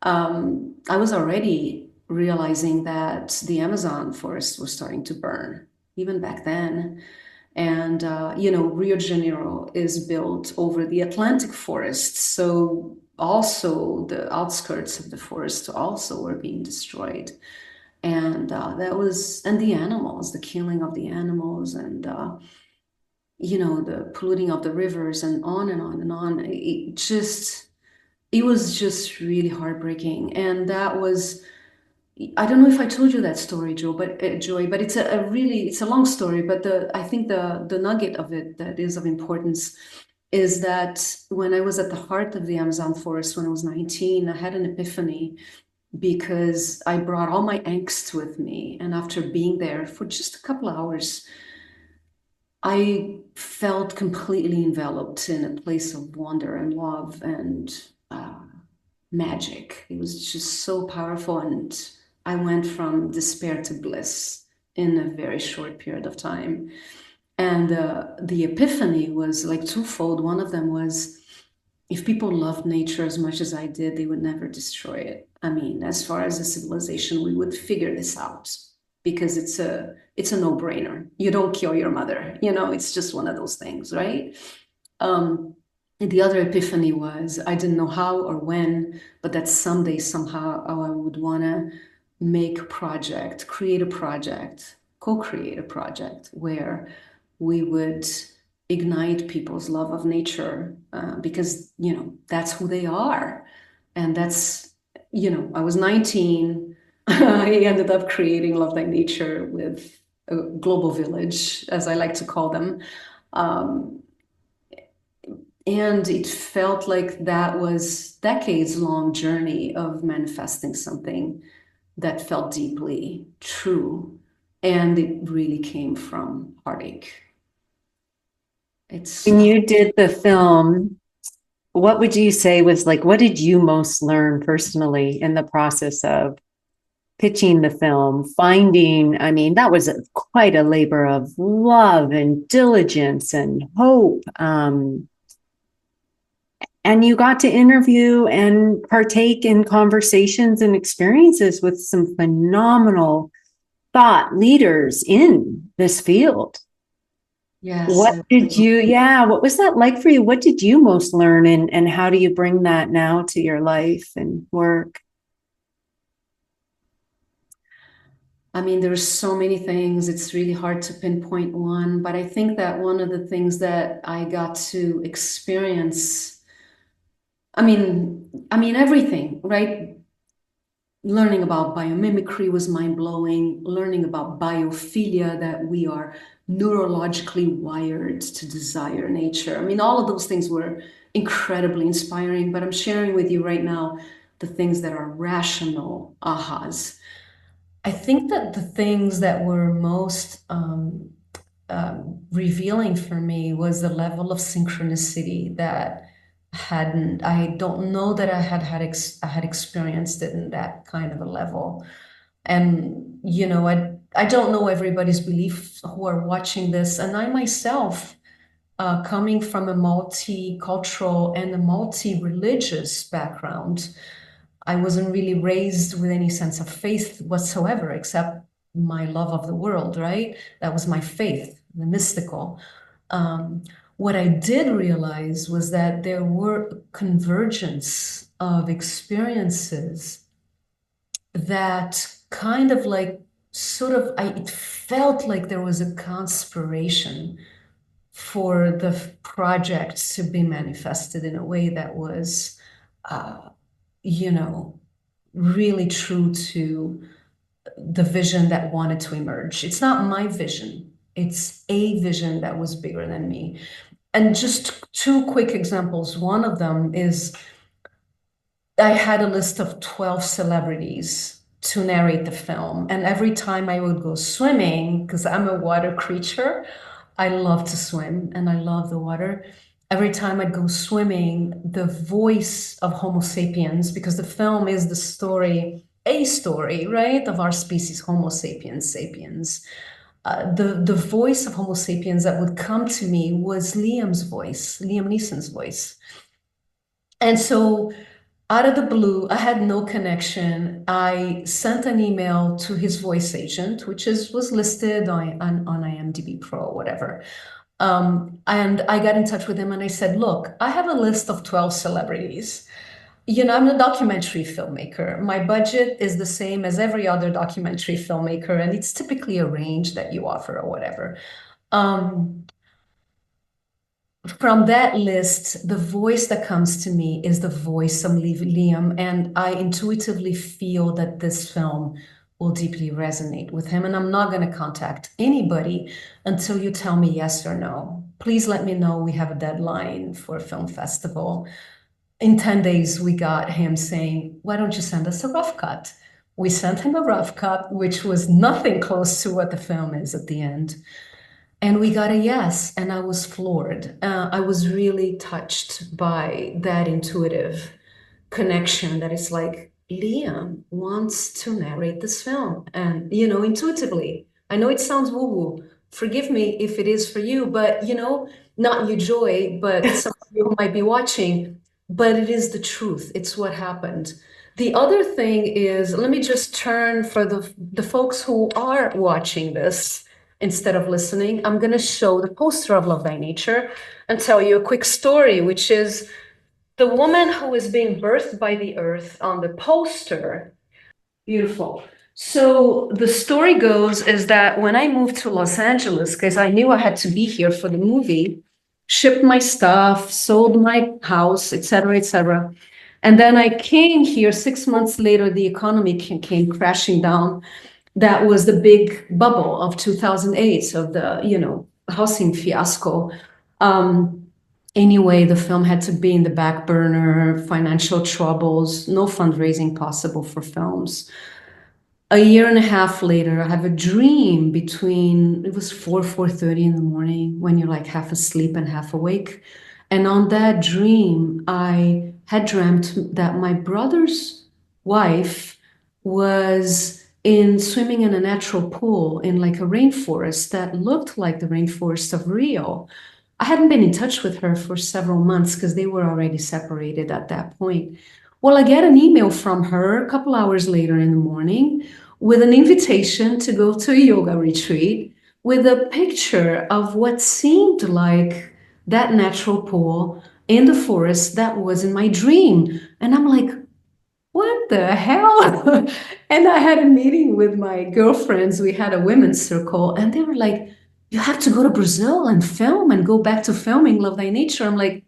I was already realizing that the Amazon forest was starting to burn, even back then. And, Rio de Janeiro is built over the Atlantic forest. So also the outskirts of the forest also were being destroyed. And and the animals, the killing of the animals, and, the polluting of the rivers, and on and on and on. It was just really heartbreaking. And that was, I don't know if I told you that story, Joy, but it's a long story. But I think the nugget of it that is of importance is that when I was at the heart of the Amazon forest when I was 19, I had an epiphany because I brought all my angst with me, and after being there for just a couple of hours, I felt completely enveloped in a place of wonder and love and uh, magic. It was just so powerful. And I went from despair to bliss in a very short period of time. And the epiphany was like twofold. One of them was if people loved nature as much as I did, they would never destroy it. I mean, as far as a civilization, we would figure this out because it's a no-brainer. You don't kill your mother, it's just one of those things, right? And the other epiphany was I didn't know how or when, but that someday somehow I would want to make a project, create a project, co-create a project where we would ignite people's love of nature, because that's who they are. And that's, I was 19. I ended up creating Love Thy Nature with a global village, as I like to call them. Um, and it felt like that was decades long journey of manifesting something that felt deeply true. And it really came from heartache. It's When you did the film, what would you say was like, what did you most learn personally in the process of pitching the film, finding, I mean, that was quite a labor of love and diligence and hope. And you got to interview and partake in conversations and experiences with some phenomenal thought leaders in this field. yes. What did you, yeah, what was that like for you? What did you most learn, and how do you bring that now to your life and work? I mean, there's so many things. It's really hard to pinpoint one, but I think that one of the things that I got to experience, I mean everything, right? learning about biomimicry was mind-blowing, learning about biophilia, that we are neurologically wired to desire nature. I mean, all of those things were incredibly inspiring, but I'm sharing with you right now the things that are rational ahas. I think that the things that were most revealing for me was the level of synchronicity that I don't know that I had experienced it in that kind of a level. And, I don't know everybody's belief who are watching this. And I myself, coming from a multicultural and a multi-religious background, I wasn't really raised with any sense of faith whatsoever, except my love of the world, right? That was my faith, the mystical. Um, what I did realize was that there were convergence of experiences that kind of like it felt like there was a conspiration for the project to be manifested in a way that was, uh, you know, really true to the vision that wanted to emerge. It's not my vision, it's a vision that was bigger than me. And just two quick examples. One of them is I had a list of 12 celebrities to narrate the film. And every time I would go swimming, because I'm a water creature, I love to swim and I love the water. Every time I'd go swimming, the voice of Homo sapiens, because the film is the story, a story, right, of our species, Homo sapiens sapiens. The voice of Homo sapiens that would come to me was Liam's voice, Liam Neeson's voice. And so out of the blue, I had no connection. I sent an email to his voice agent, which was listed on IMDb Pro or whatever. And I got in touch with him and I said, look, I have a list of 12 celebrities. I'm a documentary filmmaker. My budget is the same as every other documentary filmmaker, and it's typically a range that you offer or whatever. Um, from that list, the voice that comes to me is the voice of Liam, and I intuitively feel that this film will deeply resonate with him. And I'm not going to contact anybody until you tell me yes or no. Please let me know. We have a deadline for a film festival. In 10 days, we got him saying, why don't you send us a rough cut? We sent him a rough cut, which was nothing close to what the film is at the end. And we got a yes, and I was floored. I was really touched by that intuitive connection that is like, Liam wants to narrate this film. And, intuitively, I know it sounds woo-woo. Forgive me if it is for you, but, not you, Joy, but some of you who might be watching, but it is the truth. It's what happened. The other thing is, let me just turn for the folks who are watching this instead of listening. I'm going to show the poster of Love Thy Nature and tell you a quick story, which is the woman who is being birthed by the earth on the poster. Beautiful. So the story goes is that when I moved to Los Angeles, because I knew I had to be here for the movie, shipped my stuff, sold my house, et cetera, et cetera. And then I came here 6 months later, the economy came crashing down. That was the big bubble of 2008 of the, housing fiasco. Anyway, the film had to be in the back burner, financial troubles, no fundraising possible for films. A year and a half later, I have a dream between, it was 4:30 in the morning when you're like half asleep and half awake. And on that dream, I had dreamt that my brother's wife was swimming in a natural pool in like a rainforest that looked like the rainforest of Rio. I hadn't been in touch with her for several months because they were already separated at that point. Well, I get an email from her a couple hours later in the morning with an invitation to go to a yoga retreat with a picture of what seemed like that natural pool in the forest that was in my dream. And I'm like, what the hell? And I had a meeting with my girlfriends. We had a women's circle, and they were like, you have to go to Brazil and film and go back to filming Love Thy Nature. I'm like,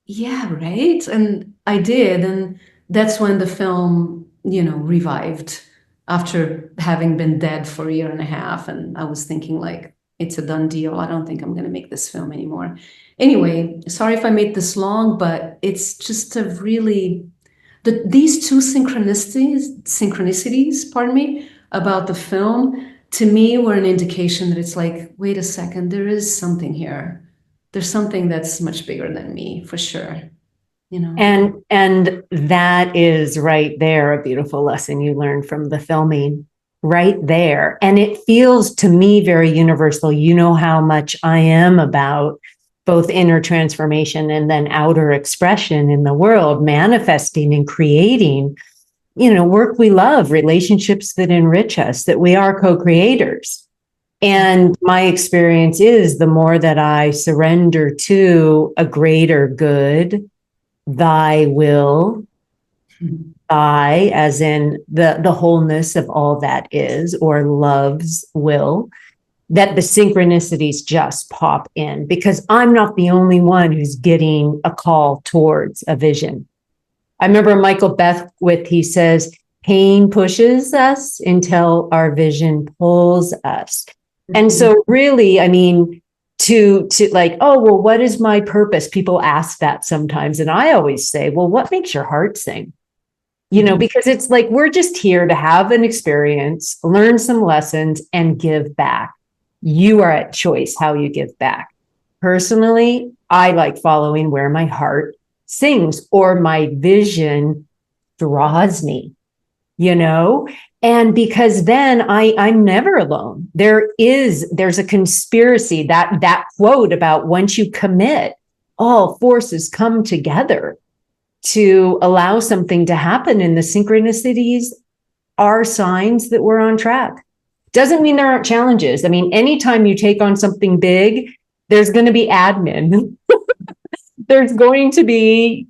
yeah, right. And I did. And that's when the film revived after having been dead for a year and a half. And I was thinking, like, it's a done deal. I don't think I'm going to make this film anymore. Anyway, sorry if I made this long, but it's just a really these two synchronicities, pardon me, about the film to me were an indication that it's like, wait a second, there is something here. There's something that's much bigger than me, for sure. And that is right there a beautiful lesson you learned from the filming right there. And it feels to me very universal. You know how much I am about both inner transformation and then outer expression in the world, manifesting and creating, work we love, relationships that enrich us, that we are co-creators. And my experience is the more that I surrender to a greater good, thy will, thy, as in the wholeness of all that is, or love's will, that the synchronicities just pop in, because I'm not the only one who's getting a call towards a vision. I remember Michael Beckwith, he says, pain pushes us until our vision pulls us. And so really, I mean, to like, oh, well, what is my purpose? People ask that sometimes. And I always say, well, what makes your heart sing? Because it's like, we're just here to have an experience, learn some lessons, and give back. You are at choice how you give back. Personally, I like following where my heart sings or my vision draws me, and because then I'm never alone. There's a conspiracy, that quote about once you commit, all forces come together to allow something to happen. And the synchronicities are signs that we're on track. Doesn't mean there aren't challenges. I mean, anytime you take on something big, there's going to be admin. There's going to be,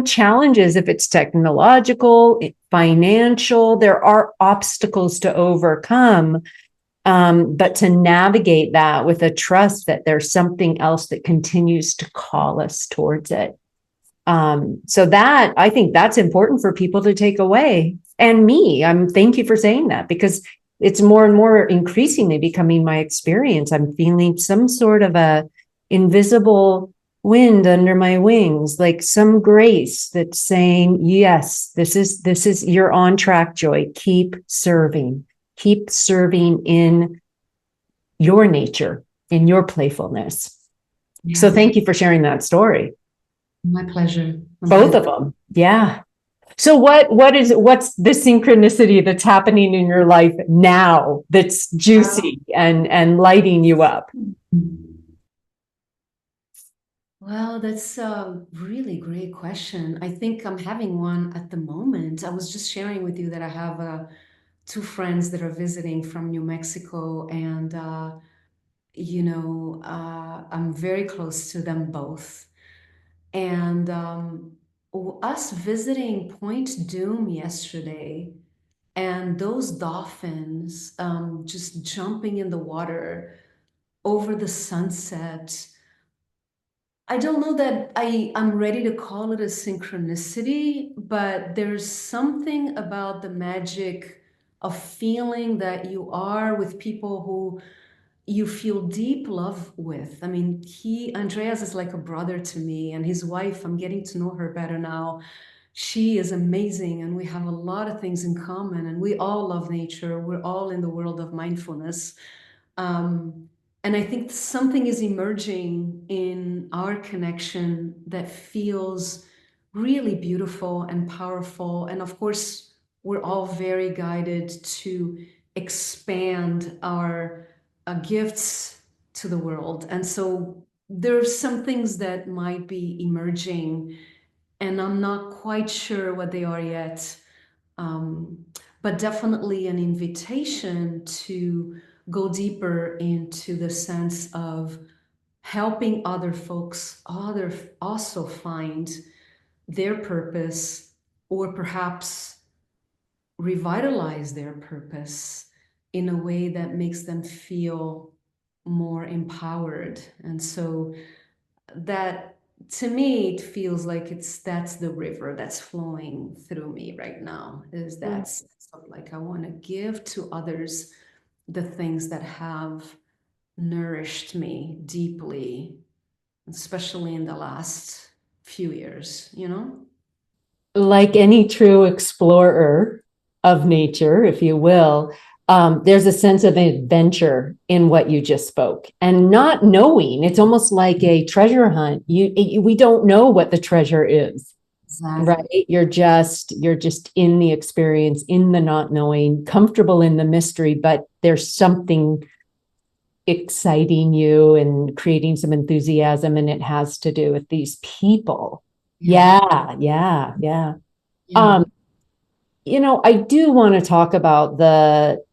challenges if it's technological, financial. There are obstacles to overcome. But to navigate that with a trust that there's something else that continues to call us towards it. So that, I think that's important for people to take away. And me, thank you for saying that, because it's more and more increasingly becoming my experience. I'm feeling some sort of a invisible wind under my wings, like some grace that's saying, yes, this is you're on track, Joy. Keep serving in your nature, in your playfulness. Yeah. So thank you for sharing that story. My pleasure. Both of them. Yeah. So what's the synchronicity that's happening in your life now that's juicy and lighting you up? Well, that's a really great question. I think I'm having one at the moment. I was just sharing with you that I have two friends that are visiting from New Mexico, and I'm very close to them both. And us visiting Point Doom yesterday, and those dolphins just jumping in the water over the sunset. I don't know that I'm ready to call it a synchronicity, but there's something about the magic of feeling that you are with people who you feel deep love with. I mean, Andreas is like a brother to me, and his wife, I'm getting to know her better now. She is amazing, and we have a lot of things in common, and we all love nature. We're all in the world of mindfulness. And I think something is emerging in our connection that feels really beautiful and powerful. And of course, we're all very guided to expand our gifts to the world. And so there's some things that might be emerging, and I'm not quite sure what they are yet. But definitely an invitation to go deeper into the sense of helping other folks also find their purpose, or perhaps revitalize their purpose in a way that makes them feel more empowered. And so that to me, it feels like that's the river that's flowing through me right now, is that sense of like I want to give to others the things that have nourished me deeply, especially in the last few years, you know? Like any true explorer of nature, if you will, there's a sense of adventure in what you just spoke, and not knowing. It's almost like a treasure hunt. We don't know what the treasure is, right? Exactly. You're just in the experience, in the not knowing, comfortable in the mystery, but there's something exciting you and creating some enthusiasm, and it has to do with these people. Yeah. Yeah. Yeah. Um, I do want to talk about the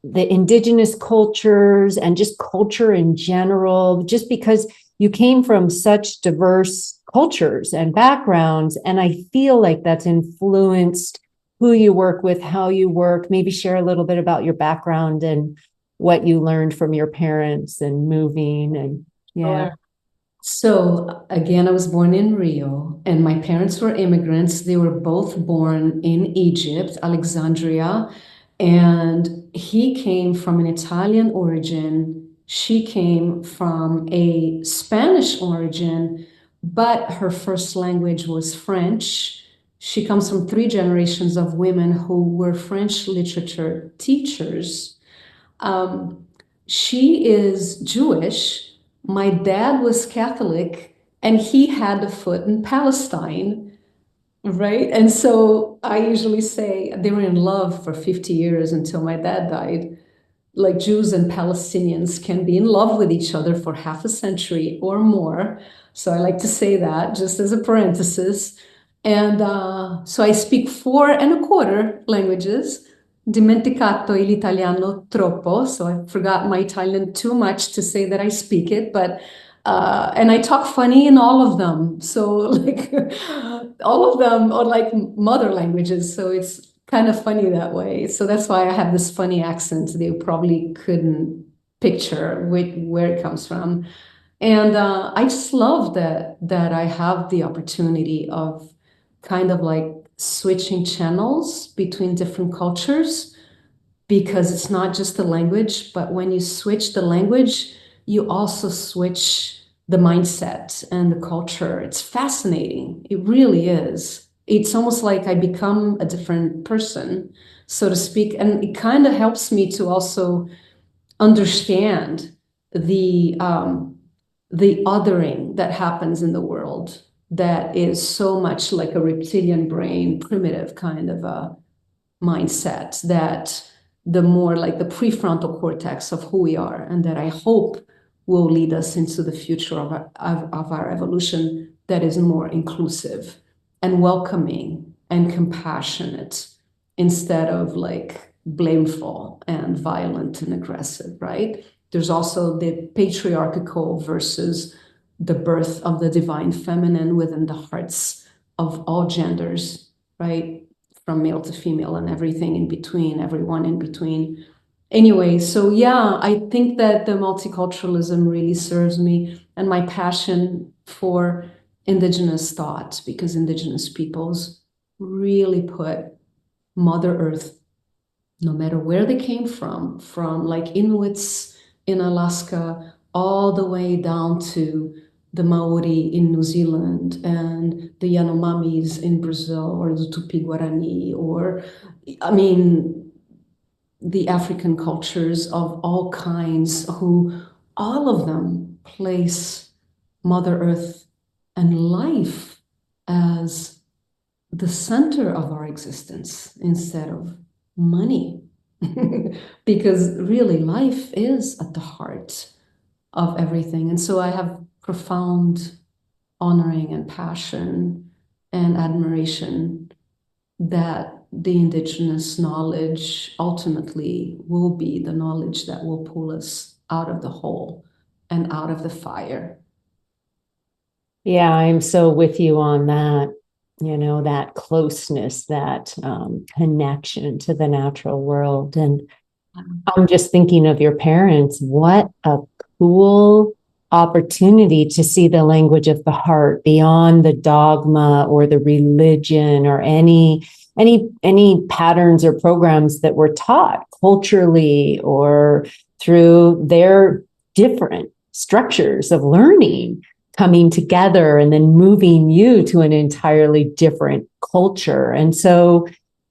indigenous cultures and just culture in general, just because you came from such diverse cultures and backgrounds, and I feel like that's influenced who you work with, how you work. Maybe share a little bit about your background and what you learned from your parents and moving and yeah. Sure. So again, I was born in Rio, and my parents were immigrants. They were both born in Egypt, Alexandria, and he came from an Italian origin. She came from a Spanish origin, but her first language was French. She comes from three generations of women who were French literature teachers. Um, she is Jewish. My dad was Catholic, and he had a foot in Palestine, right? And so I usually say they were in love for 50 years until my dad died. Like Jews and Palestinians can be in love with each other for half a century or more. So I like to say that just as a parenthesis. And so I speak four and a quarter languages. Dimenticato l'italiano troppo. So I forgot my Italian too much to say that I speak it, but and I talk funny in all of them. So like all of them are like mother languages. So it's kind of funny that way. So that's why I have this funny accent. They probably couldn't picture where it comes from. And I just love that I have the opportunity of kind of like switching channels between different cultures, because it's not just the language, but when you switch the language, you also switch the mindset and the culture. It's fascinating. It really is. It's almost like I become a different person, so to speak. And it kind of helps me to also understand the othering that happens in the world, that is so much like a reptilian brain, primitive kind of a mindset, that the more like the prefrontal cortex of who we are, and that I hope will lead us into the future of our evolution that is more inclusive and welcoming and compassionate, instead of like blameful and violent and aggressive, right? There's also the patriarchal versus the birth of the divine feminine within the hearts of all genders, right? From male to female and everything in between, everyone in between. Anyway, so yeah, I think that the multiculturalism really serves me and my passion for indigenous thought, because indigenous peoples really put Mother Earth, no matter where they came from like Inuits in Alaska, all the way down to the Maori in New Zealand and the Yanomamis in Brazil, or the Tupi-Guarani, or, I mean, the African cultures of all kinds, who all of them place Mother Earth and life as the center of our existence instead of money. Because really, life is at the heart of everything. And so I have profound honoring and passion and admiration that the indigenous knowledge ultimately will be the knowledge that will pull us out of the hole and out of the fire. Yeah, I'm so with you on that. That closeness, that connection to the natural world. And I'm just thinking of your parents. What a cool opportunity to see the language of the heart beyond the dogma or the religion or any patterns or programs that were taught culturally or through their different structures of learning coming together and then moving you to an entirely different culture. And so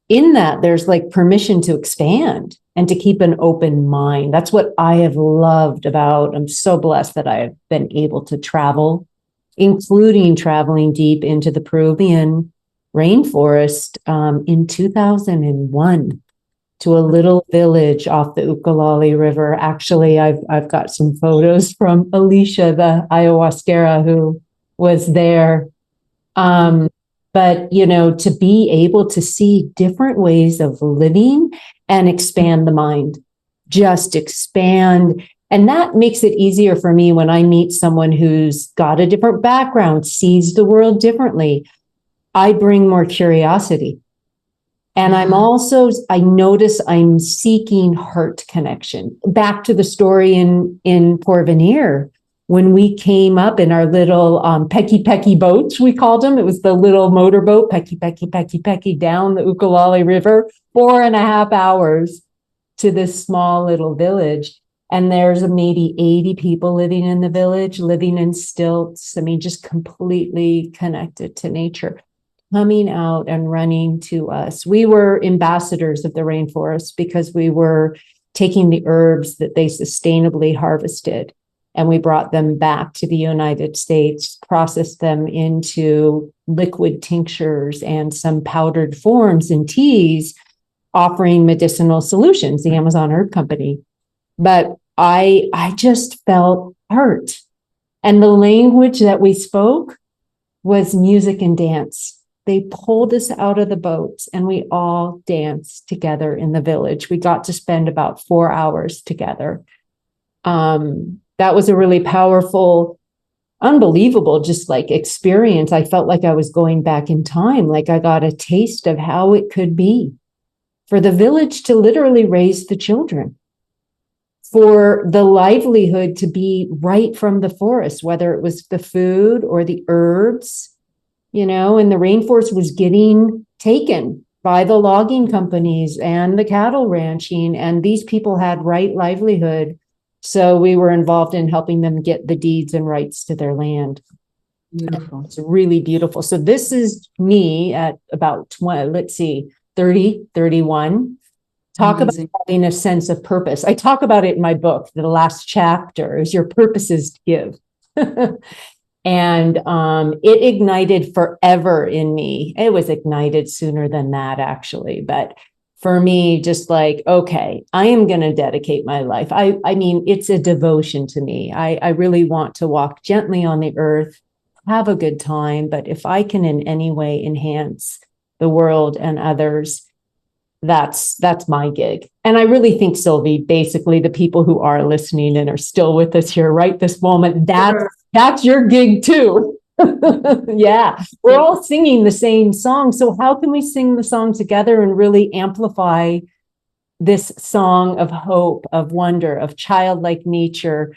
in that, there's like permission to expand and to keep an open mind. That's what I have loved about. I'm so blessed that I have been able to travel, including traveling deep into the Peruvian rainforest in 2001 to a little village off the Ucayali River. Actually, I've got some photos from Alicia, the ayahuasquera, who was there. But, to be able to see different ways of living and expand the mind, just expand. And that makes it easier for me when I meet someone who's got a different background, sees the world differently. I bring more curiosity. And I notice I'm seeking heart connection. Back to the story in Porvenir, when we came up in our little pecky boats, we called them. It was the little motorboat, pecky down the Ucayali River, 4.5 hours to this small little village. And there's maybe 80 people living in the village, living in stilts. I mean, just completely connected to nature, coming out and running to us. We were ambassadors of the rainforest because we were taking the herbs that they sustainably harvested, and we brought them back to the United States, processed them into liquid tinctures and some powdered forms and teas, offering medicinal solutions, the Amazon Herb Company. But I just felt hurt. And the language that we spoke was music and dance. They pulled us out of the boats and we all danced together in the village. We got to spend about 4 hours together. That was a really powerful, unbelievable, just like experience. I felt like I was going back in time, like I got a taste of how it could be for the village to literally raise the children, for the livelihood to be right from the forest, whether it was the food or the herbs, and the rainforest was getting taken by the logging companies and the cattle ranching, and these people had right livelihood. So we were involved in helping them get the deeds and rights to their land. Beautiful. It's really beautiful. So this is me at about 30, 31. Talk Amazing. about having a sense of purpose. I talk about it in my book. The last chapter is your purpose is to give. And it ignited forever in me. It was ignited sooner than that, actually. But for me, just like, okay, I am going to dedicate my life. I mean, it's a devotion to me. I really want to walk gently on the earth, have a good time. But if I can in any way enhance the world and others, that's my gig. And I really think, Sylvie, basically the people who are listening and are still with us here right this moment, that's your gig too. Yeah, we're all singing the same song. So how can we sing the song together and really amplify this song of hope, of wonder, of childlike nature?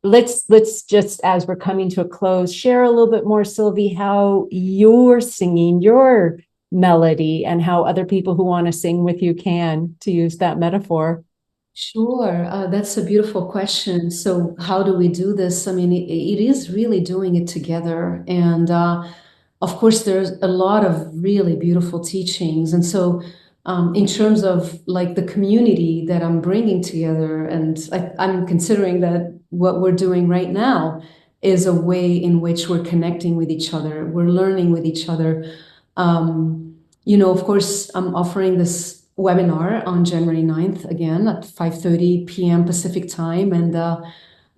Let's just, as we're coming to a close, share a little bit more, Sylvie, how you're singing your melody and how other people who want to sing with you can, to use that metaphor. Sure. That's a beautiful question. So how do we do this? I mean, it is really doing it together. And of course, there's a lot of really beautiful teachings. And so in terms of like the community that I'm bringing together, and I'm considering that what we're doing right now is a way in which we're connecting with each other. We're learning with each other. Of course, I'm offering this webinar on January 9th, again, at 5:30 p.m. Pacific time, and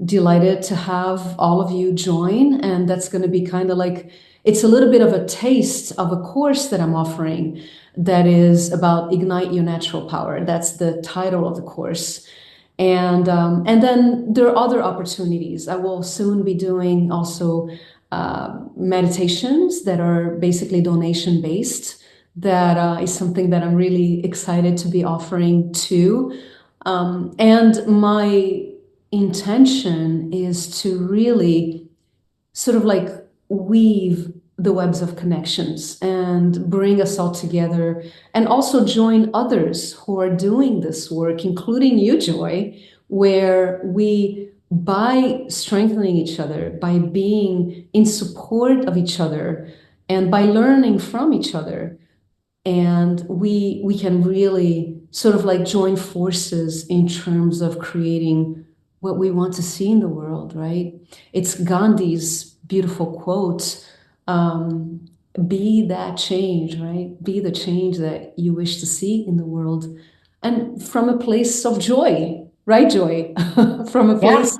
delighted to have all of you join. And that's going to be kind of like, it's a little bit of a taste of a course that I'm offering that is about Ignite Your Natural Power. That's the title of the course. And then there are other opportunities. I will soon be doing also meditations that are basically donation based. That is something that I'm really excited to be offering too. And my intention is to really sort of like weave the webs of connections and bring us all together and also join others who are doing this work, including you, Joy, where we, by strengthening each other, by being in support of each other, and by learning from each other, and we can really sort of like join forces in terms of creating what we want to see in the world, right? It's Gandhi's beautiful quote, um, be that change, right? Be the change that you wish to see in the world, and from a place of joy, right? Joy. From a Yeah. place,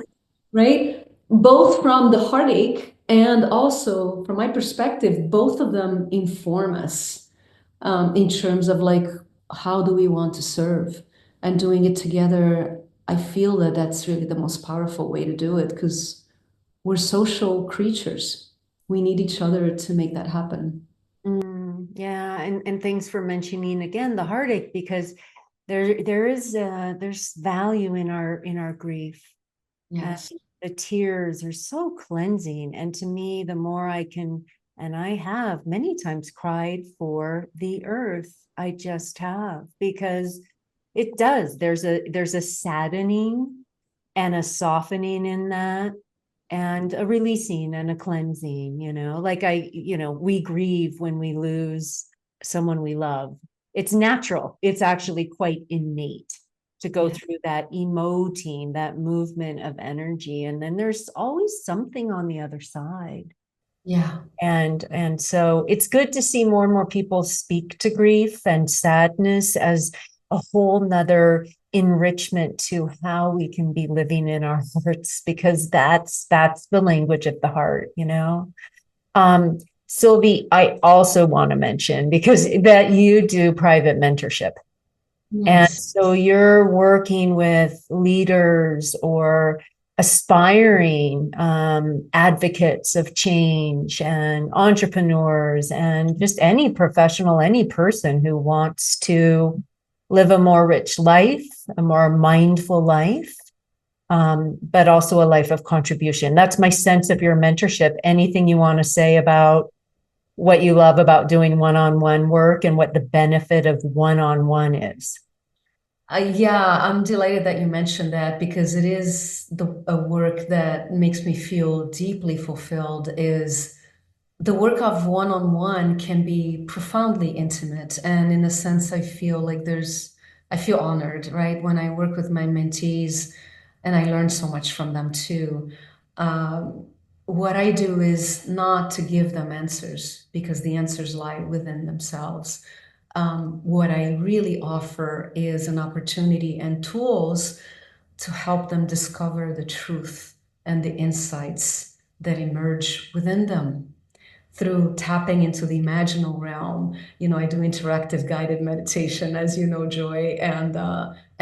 right? Both from the heartache and also from my perspective, both of them inform us, in terms of like how do we want to serve, and doing it together. I feel that that's really the most powerful way to do it because we're social creatures. We need each other to make that happen. Yeah, and thanks for mentioning again the heartache, because there's value in our grief. And Yes. the tears are so cleansing. And to me, the more I can, and I have many times cried for the earth. I just have, because it does. There's a saddening and a softening in that, and a releasing and a cleansing, like we grieve when we lose someone we love. It's natural. It's actually quite innate to go Yeah. through that emoting, that movement of energy. And then there's always something on the other side. Yeah. And so it's good to see more and more people speak to grief and sadness as a whole nother enrichment to how we can be living in our hearts, because that's the language of the heart. um Sylvie, I also want to mention, because that you do private mentorship, and Yes. so you're working with leaders or aspiring advocates of change and entrepreneurs and just any professional, any person who wants to live a more rich life, a more mindful life, but also a life of contribution. That's my sense of your mentorship. Anything you want to say about what you love about doing one-on-one work and what the benefit of one-on-one is? Yeah, I'm delighted that you mentioned that because it is a work that makes me feel deeply fulfilled. Is the work of one-on-one can be profoundly intimate, and in a sense, I feel honored, right, when I work with my mentees, and I learn so much from them too. Um, what I do is not to give them answers because the answers lie within themselves. What I really offer is an opportunity and tools to help them discover the truth and the insights that emerge within them through tapping into the imaginal realm. I do interactive guided meditation, as you know, Joy, and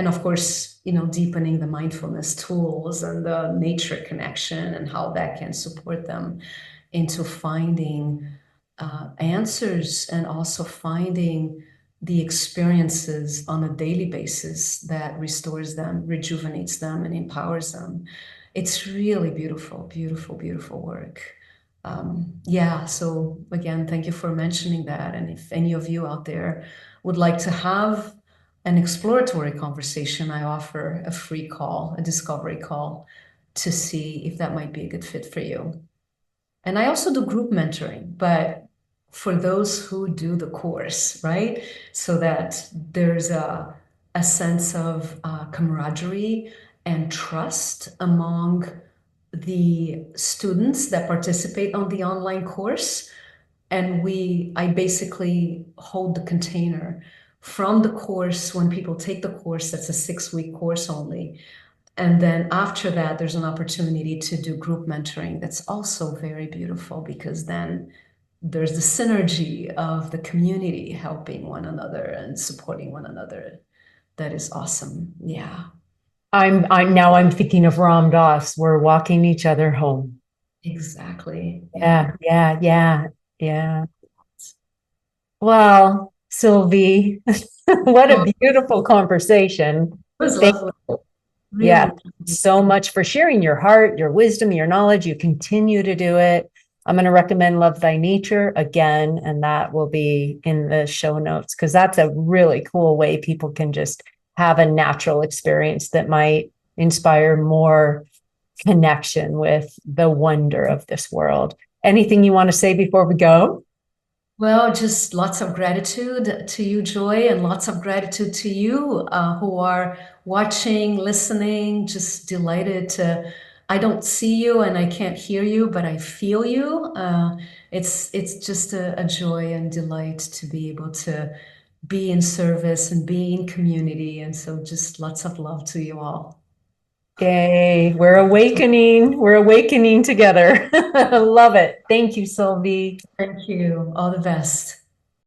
of course, deepening the mindfulness tools and the nature connection and how that can support them into finding answers and also finding the experiences on a daily basis that restores them, rejuvenates them, and empowers them. It's really beautiful, beautiful, beautiful work. Yeah, so again, thank you for mentioning that. And if any of you out there would like to have an exploratory conversation, I offer a free call, a discovery call, to see if that might be a good fit for you. And I also do group mentoring, but for those who do the course, right? So that there's a sense of camaraderie and trust among the students that participate on the online course. And I basically hold the container from the course when people take the course. That's a 6-week course only. And then after that, there's an opportunity to do group mentoring. That's also very beautiful because then there's the synergy of the community helping one another and supporting one another. That is awesome. Yeah, I'm thinking of Ram Dass. We're walking each other home. exactly. Yeah. Yeah, yeah, yeah, yeah. Well, Sylvie, what Oh, a beautiful conversation. it was Thank lovely. you. Really Yeah. lovely so much for sharing your heart, your wisdom, your knowledge. You continue to do it. I'm going to recommend Love Thy Nature again, and that will be in the show notes because that's a really cool way people can just have a natural experience that might inspire more connection with the wonder of this world. Anything you want to say before we go? Well, just lots of gratitude to you, Joy, and lots of gratitude to you who are watching, listening. Just delighted to. I don't see you and I can't hear you, but I feel you. It's just a joy and delight to be able to be in service and be in community. And so, just lots of love to you all. Yay, we're awakening. We're awakening together. Love it. Thank you, Sylvie. Thank you. All the best.